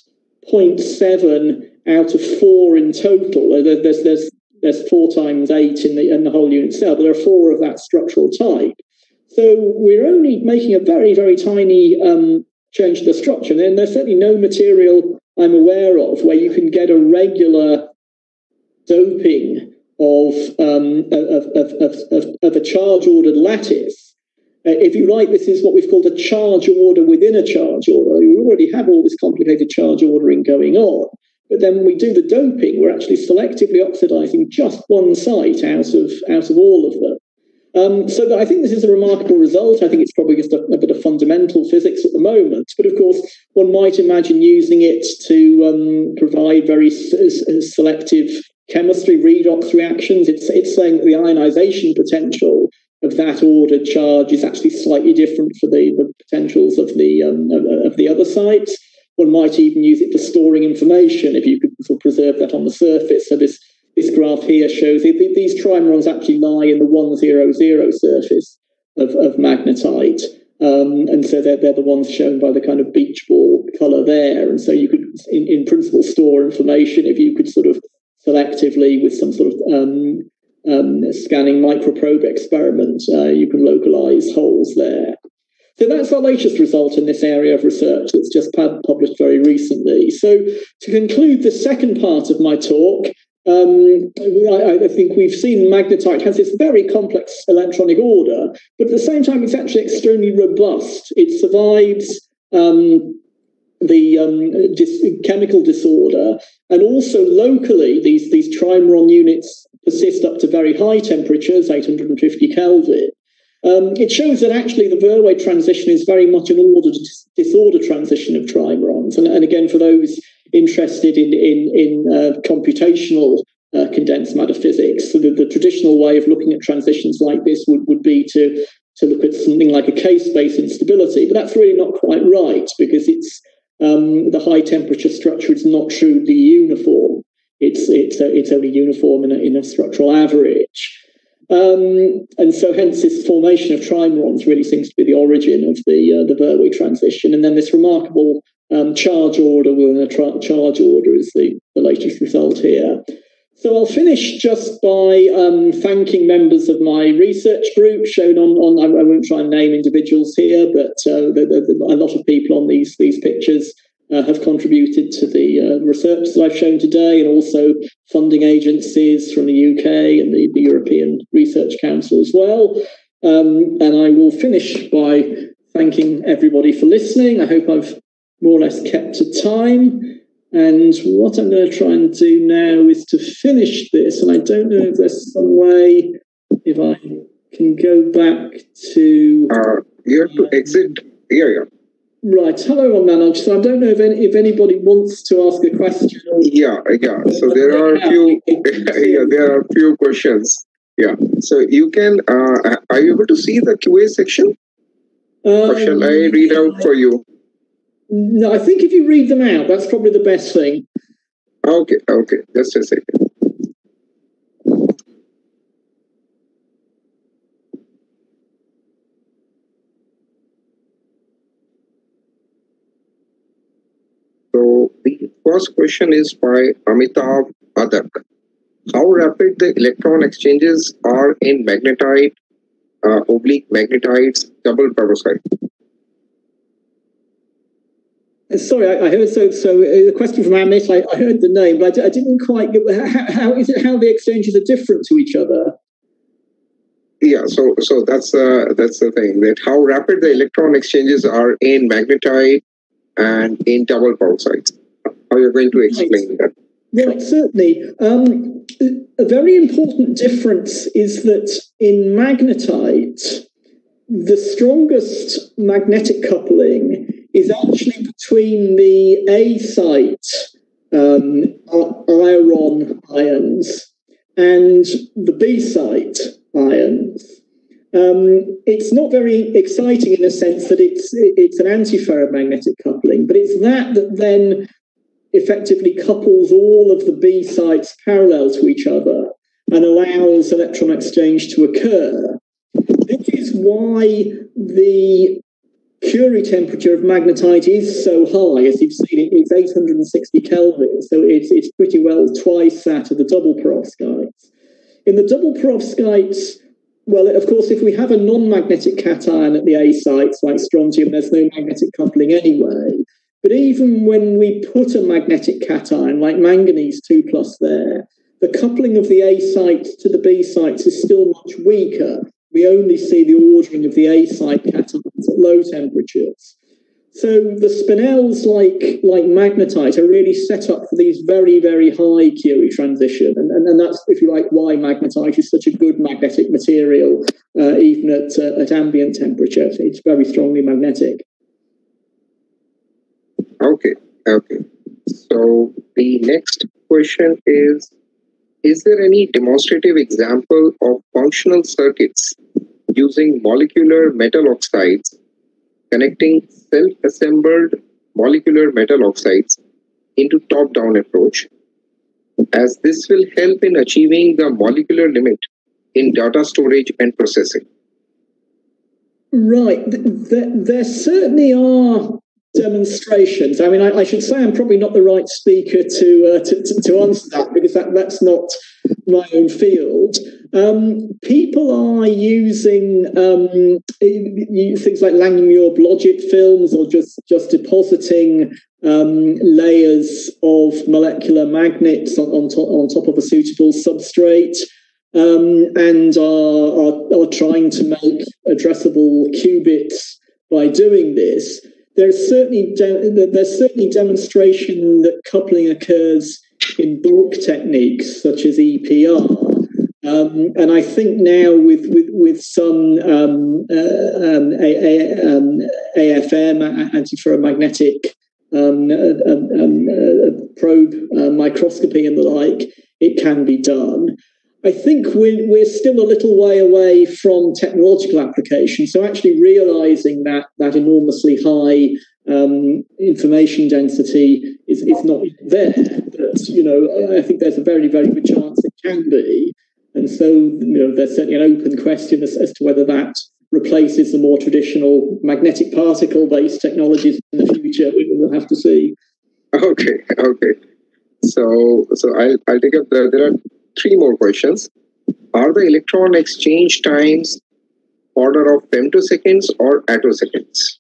0.7 out of 4 in total. There's 4 times 8 in the whole unit cell, but there are 4 of that structural type. So we're only making a very, very tiny change to the structure. And there's certainly no material I'm aware of where you can get a regular doping of a charge-ordered lattice. If you like, this is what we've called a charge order within a charge order. We already have all this complicated charge ordering going on. But then when we do the doping, we're actually selectively oxidizing just one site out of all of them. So I think this is a remarkable result. I think it's probably just a bit of fundamental physics at the moment. But of course, one might imagine using it to provide very selective chemistry redox reactions. It's saying that the ionization potential of that ordered charge is actually slightly different for the potentials of the other sites. One might even use it for storing information if you could sort of preserve that on the surface. So this graph here shows these trimerons actually lie in the 100 surface of magnetite. And so they're the ones shown by the kind of beach ball colour there. And so you could, in principle, store information if you could sort of selectively, with some sort of scanning microprobe experiment, you can localize holes there. So that's our latest result in this area of research that's just published very recently. So to conclude the second part of my talk, I think we've seen magnetite has this very complex electronic order, but at the same time it's actually extremely robust. It survives the chemical disorder, and also locally these trimeron units persist up to very high temperatures, 850 Kelvin. It shows that actually the Verwey transition is very much an order-disorder transition of trimerons. And again, for those interested in computational condensed matter physics, so the traditional way of looking at transitions like this would be to to look at something like a K-space instability, but that's really not quite right because it's the high temperature structure is not truly uniform. It's only uniform in a structural average. And so hence this formation of trimerons really seems to be the origin of the Bernoulli transition. And then this remarkable charge order within a charge order is the latest result here. So I'll finish just by thanking members of my research group shown on I won't try and name individuals here, but a lot of people on these pictures have contributed to the research that I've shown today, and also funding agencies from the UK and the European Research Council as well. And I will finish by thanking everybody for listening. I hope I've more or less kept to time. And what I'm going to try and do now is to finish this. And I don't know if there's some way, if I can go back to... you have to exit. Yeah. Right. Hello, Manoj. So I don't know if anybody wants to ask a question. Yeah. So there are a few. There are a few questions. Yeah. So you can. Are you able to see the QA section? Or shall I read out for you? No, I think if you read them out, that's probably the best thing. Okay. Just a second. So the first question is by Amitav Adak. How rapid the electron exchanges are in magnetite, magnetites, double perovskite? Sorry, I heard so. The question from Amit, I heard the name, but I didn't quite get how the exchanges are different to each other. Yeah, so that's the thing, that how rapid the electron exchanges are in magnetite and in double perovskites. How you're going to explain that? Right, certainly. A very important difference is that in magnetite, the strongest magnetic coupling is actually between the A site iron ions and the B site ions. It's not very exciting in the sense that it's an antiferromagnetic coupling, but it's that then effectively couples all of the B sites parallel to each other and allows electron exchange to occur. This is why the Curie temperature of magnetite is so high. As you've seen, it's 860 Kelvin, so it's pretty well twice that of the double perovskites. In the double perovskites, well, of course, if we have a non-magnetic cation at the A sites, like strontium, there's no magnetic coupling anyway. But even when we put a magnetic cation, like manganese 2+ there, the coupling of the A sites to the B sites is still much weaker. We only see the ordering of the A site cations at low temperatures. So the spinels, like magnetite, are really set up for these very, very high Curie transition. And that's, if you like, why magnetite is such a good magnetic material, even at ambient temperature. It's very strongly magnetic. Okay. So the next question is there any demonstrative example of functional circuits using molecular metal oxides connecting self-assembled molecular metal oxides into top-down approach, as this will help in achieving the molecular limit in data storage and processing? Right. There certainly are demonstrations. I mean, I should say I'm probably not the right speaker to answer that, because that's not my own field. People are using things like Langmuir Blodgett films, or just depositing layers of molecular magnets on top of a suitable substrate, and are trying to make addressable qubits by doing this. There's certainly demonstration that coupling occurs in bulk techniques such as EPR, and I think now with some AFM, antiferromagnetic probe microscopy and the like, it can be done. I think we're still a little way away from technological application. So actually realizing that enormously high information density is not there. But, I think there's a very, very good chance it can be. And so, there's certainly an open question as to whether that replaces the more traditional magnetic particle-based technologies in the future. We'll have to see. Okay. So I'll take up there are 3 more questions. Are the electron exchange times order of femtoseconds or attoseconds?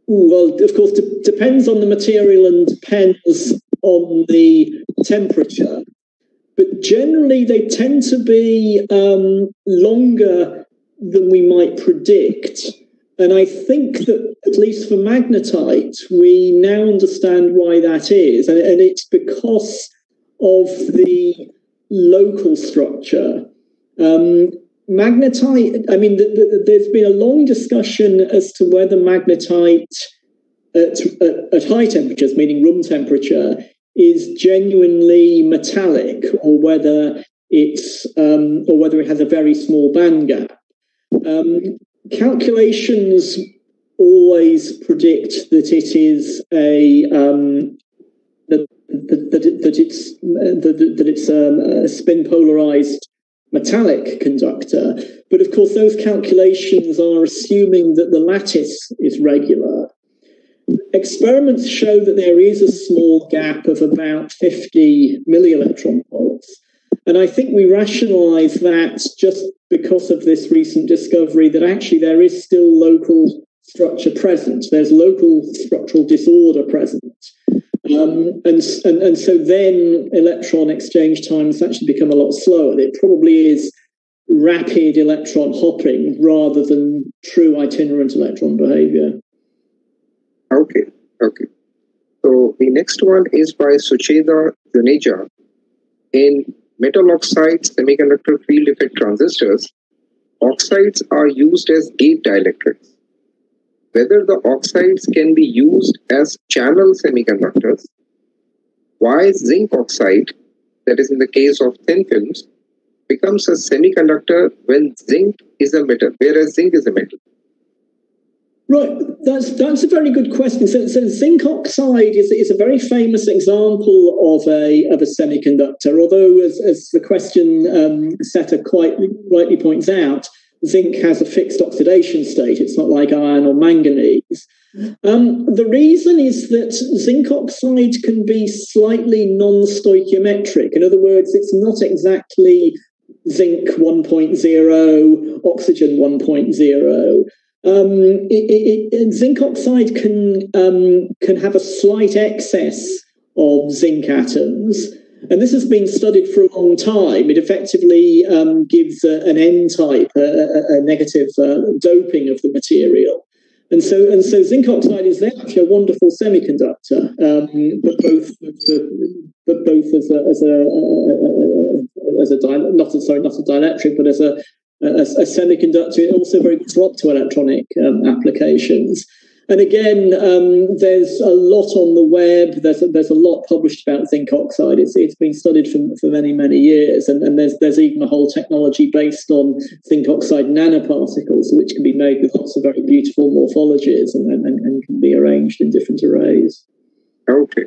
Well, of course, depends on the material and depends on the temperature. But generally, they tend to be longer than we might predict. And I think that, at least for magnetite, we now understand why that is. And it's because of the local structure. Magnetite, there's been a long discussion as to whether magnetite at high temperatures, meaning room temperature, is genuinely metallic, or whether it has a very small band gap. Calculations always predict that it is a spin polarized metallic conductor, but of course those calculations are assuming that the lattice is regular. Experiments show that there is a small gap of about 50 millielectron volts. And I think we rationalize that just because of this recent discovery that actually there is still local structure present. There's local structural disorder present. And so then electron exchange times actually become a lot slower. It probably is rapid electron hopping rather than true itinerant electron behavior. Okay. So the next one is by Sucheda Juneja. In metal oxide semiconductor field effect transistors, oxides are used as gate dielectrics. Whether the oxides can be used as channel semiconductors, why zinc oxide, that is in the case of thin films, becomes a semiconductor when zinc is a metal, whereas zinc is a metal? Right, that's a very good question. So zinc oxide is a very famous example of a semiconductor. Although, as the question setter quite rightly points out, zinc has a fixed oxidation state. It's not like iron or manganese. The reason is that zinc oxide can be slightly non-stoichiometric. In other words, it's not exactly zinc 1.0, oxygen 1.0. Zinc oxide can have a slight excess of zinc atoms, and this has been studied for a long time. It effectively gives an N-type, a negative doping of the material, and so zinc oxide is actually a wonderful semiconductor, but both as a not a dielectric, but as a semiconductor, also very good for optoelectronic applications. And again, there's a lot on the web. There's a lot published about zinc oxide. It's been studied for many years, and there's even a whole technology based on zinc oxide nanoparticles, which can be made with lots of very beautiful morphologies and can be arranged in different arrays. Okay.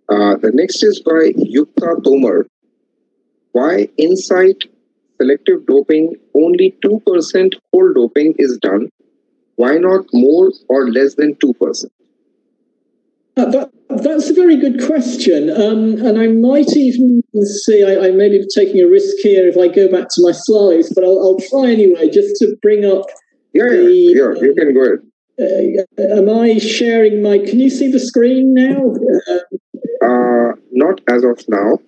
The next is by Yukta Tomar. Why InSight selective doping only 2% whole doping is done? Why not more or less than 2%? That's a very good question. And I might even see, I may be taking a risk here if I go back to my slides, but I'll try anyway, just to bring up you can go ahead. Am I sharing can you see the screen now? Not as of now.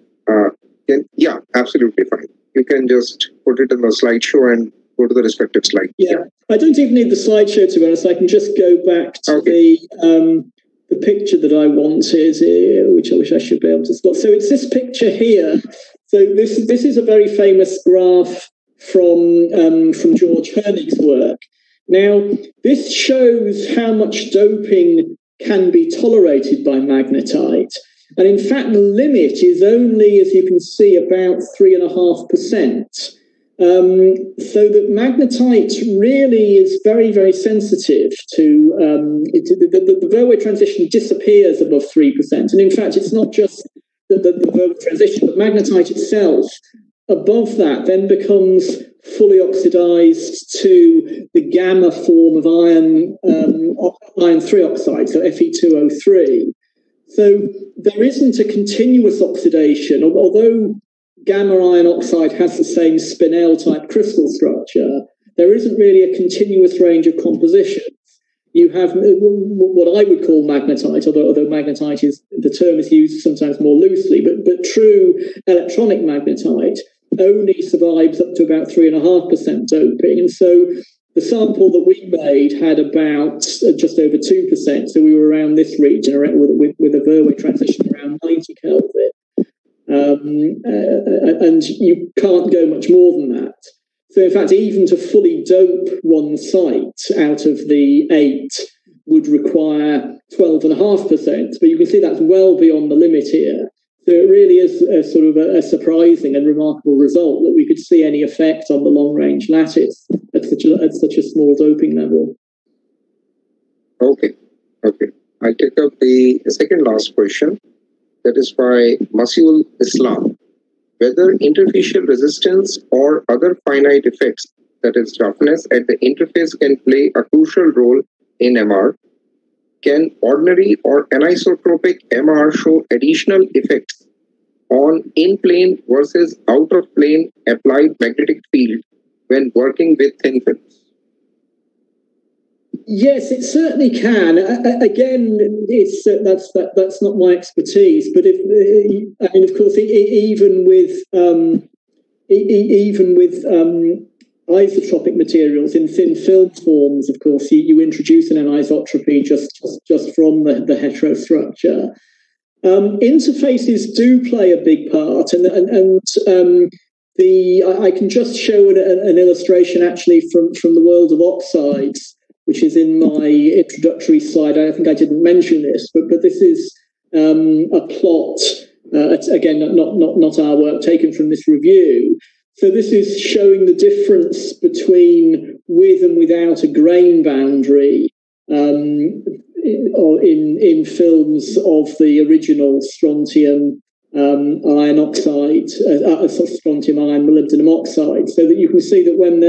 Yeah, absolutely fine. You can just put it in the slideshow and go to the respective slide. Yeah. I don't even need the slideshow, to be honest. I can just go back to the picture that I wanted, which I wish I should be able to spot. So it's this picture here. So this is a very famous graph from George Hernig's work. Now, this shows how much doping can be tolerated by magnetite. And in fact, the limit is only, as you can see, about 3.5%. So that magnetite really is very, very sensitive to the Verwey transition disappears above 3%. And in fact, it's not just the Verwey transition, but magnetite itself above that then becomes fully oxidized to the gamma form of iron 3 oxide, so Fe2O3. So there isn't a continuous oxidation, although gamma iron oxide has the same spinel type crystal structure. There isn't really a continuous range of compositions. You have what I would call magnetite, although magnetite is, the term is used sometimes more loosely, but true electronic magnetite only survives up to about 3.5% doping. And so the sample that we made had about just over 2%. So we were around this region with a Verwey transition around 90 Kelvin. And you can't go much more than that. So in fact, even to fully dope one site out of the 8 would require 12.5%. But you can see that's well beyond the limit here. So it really is a sort of a surprising and remarkable result that we could see any effect on the long-range lattice at such a small doping level. Okay. I take up the second last question. That is by Masyul Islam. Whether interfacial resistance or other finite effects, that is roughness at the interface, can play a crucial role in MR. Can ordinary or anisotropic MR show additional effects on in-plane versus out-of-plane applied magnetic field when working with thin films? Yes, it certainly can. Again, that's not my expertise. But of course, even with isotropic materials in thin film forms, of course, you introduce an anisotropy just from the heterostructure. Interfaces do play a big part, I can just show an illustration actually from the world of oxides, which is in my introductory slide. I think I didn't mention this, but this is a plot. Again, not our work, taken from this review. So this is showing the difference between with and without a grain boundary or in films of the original strontium iron oxide, strontium iron molybdenum oxide, so that you can see that when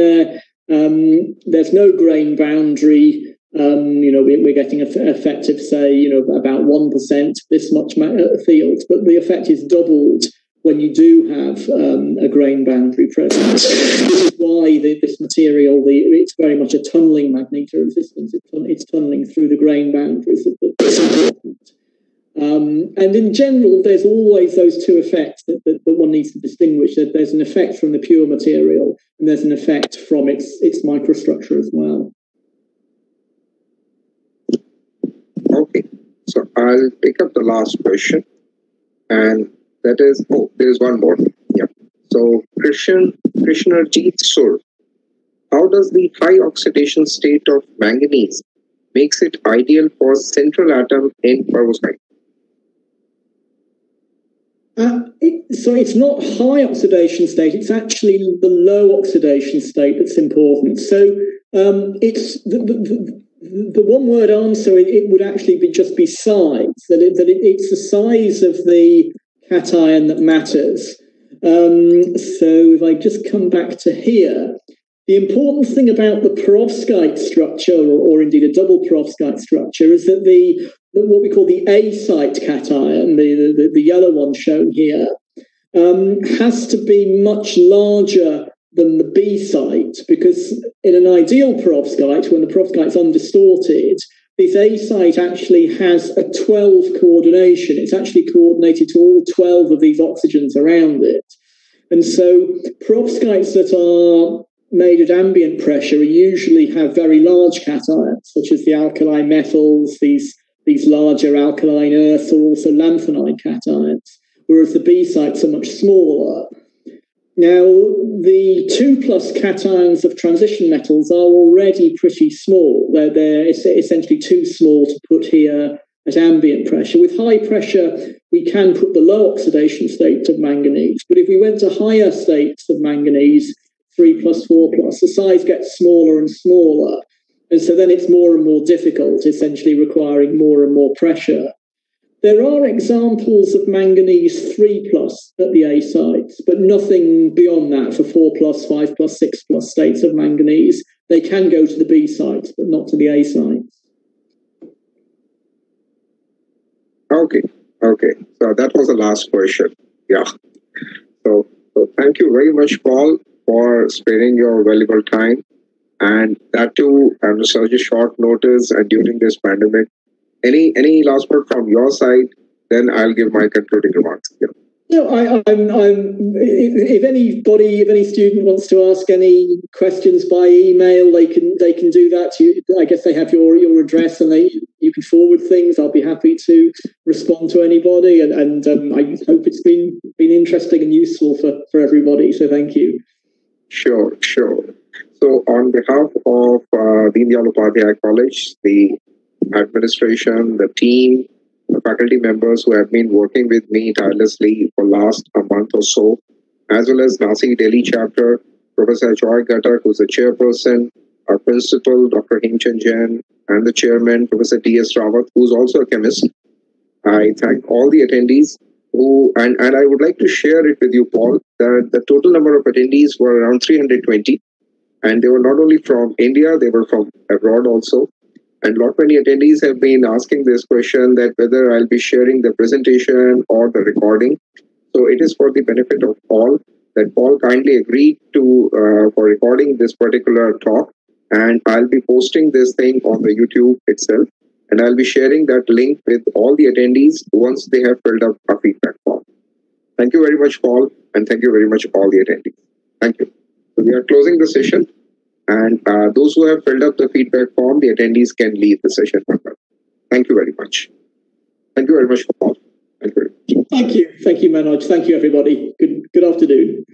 there's no grain boundary, we're getting an effect of, say, about 1%, this much field, but the effect is doubled when you do have a grain boundary present. This is why this material, it's very much a tunneling magnetoresistance. It's tunneling through the grain boundaries. That's important. And in general, there's always those two effects that one needs to distinguish. That there's an effect from the pure material, and there's an effect from its microstructure as well. Okay, so I'll pick up the last question, and that is, there is one more. Yeah. So Krishnajit Sur, how does the high oxidation state of manganese makes it ideal for central atom in perovskite? So it's not high oxidation state, it's actually the low oxidation state that's important. So it's the one word answer, it would actually just be size, it's the size of the cation that matters. So if I just come back to here, the important thing about the perovskite structure, or indeed a double perovskite structure, is that what we call the A site cation, the yellow one shown here, has to be much larger than the B site, because in an ideal perovskite, when the perovskite's undistorted, this A site actually has a 12 coordination. It's actually coordinated to all 12 of these oxygens around it. And so perovskites that are made at ambient pressure usually have very large cations, such as the alkali metals, these larger alkaline earths, or also lanthanide cations, whereas the B sites are much smaller. Now, the 2+ cations of transition metals are already pretty small. They're essentially too small to put here at ambient pressure. With high pressure, we can put the low oxidation state of manganese. But if we went to higher states of manganese, 3+, 4+, the size gets smaller and smaller. And so then it's more and more difficult, essentially requiring more and more pressure. There are examples of manganese 3+ at the A sites, but nothing beyond that for 4+, 5+, 6+ states of manganese. They can go to the B sites, but not to the A sites. Okay. So that was the last question. Yeah. So thank you very much, Paul, for sparing your valuable time. And that too, on such a short notice and during this pandemic. Any last word from your side? Then I'll give my concluding remarks. Yeah. No, if any student wants to ask any questions by email, they can do that. I guess they have your address and you can forward things. I'll be happy to respond to anybody, and I hope it's been interesting and useful for everybody. So thank you. Sure. So on behalf of Deen Dayal Upadhyay College, the administration, the team, the faculty members who have been working with me tirelessly for last a month or so, as well as Nasi Delhi chapter, Professor Joy Ghatak, who's the chairperson, our principal, Dr. Hemchand Jain, and the chairman, Professor D.S. Rawat, who's also a chemist. I thank all the attendees and I would like to share it with you, Paul, that the total number of attendees were around 320. And they were not only from India, they were from abroad also. And many attendees have been asking this question that whether I'll be sharing the presentation or the recording. So it is for the benefit of all that Paul kindly agreed to for recording this particular talk. And I'll be posting this thing on the YouTube itself. And I'll be sharing that link with all the attendees once they have filled up a feedback form. Thank you very much, Paul. And thank you very much, all the attendees. Thank you. So we are closing the session. And those who have filled up the feedback form, the attendees can leave the session. Thank you very much. Thank you very much, Paul. Thank you very much. Thank you, Manoj. Thank you, everybody. Good afternoon.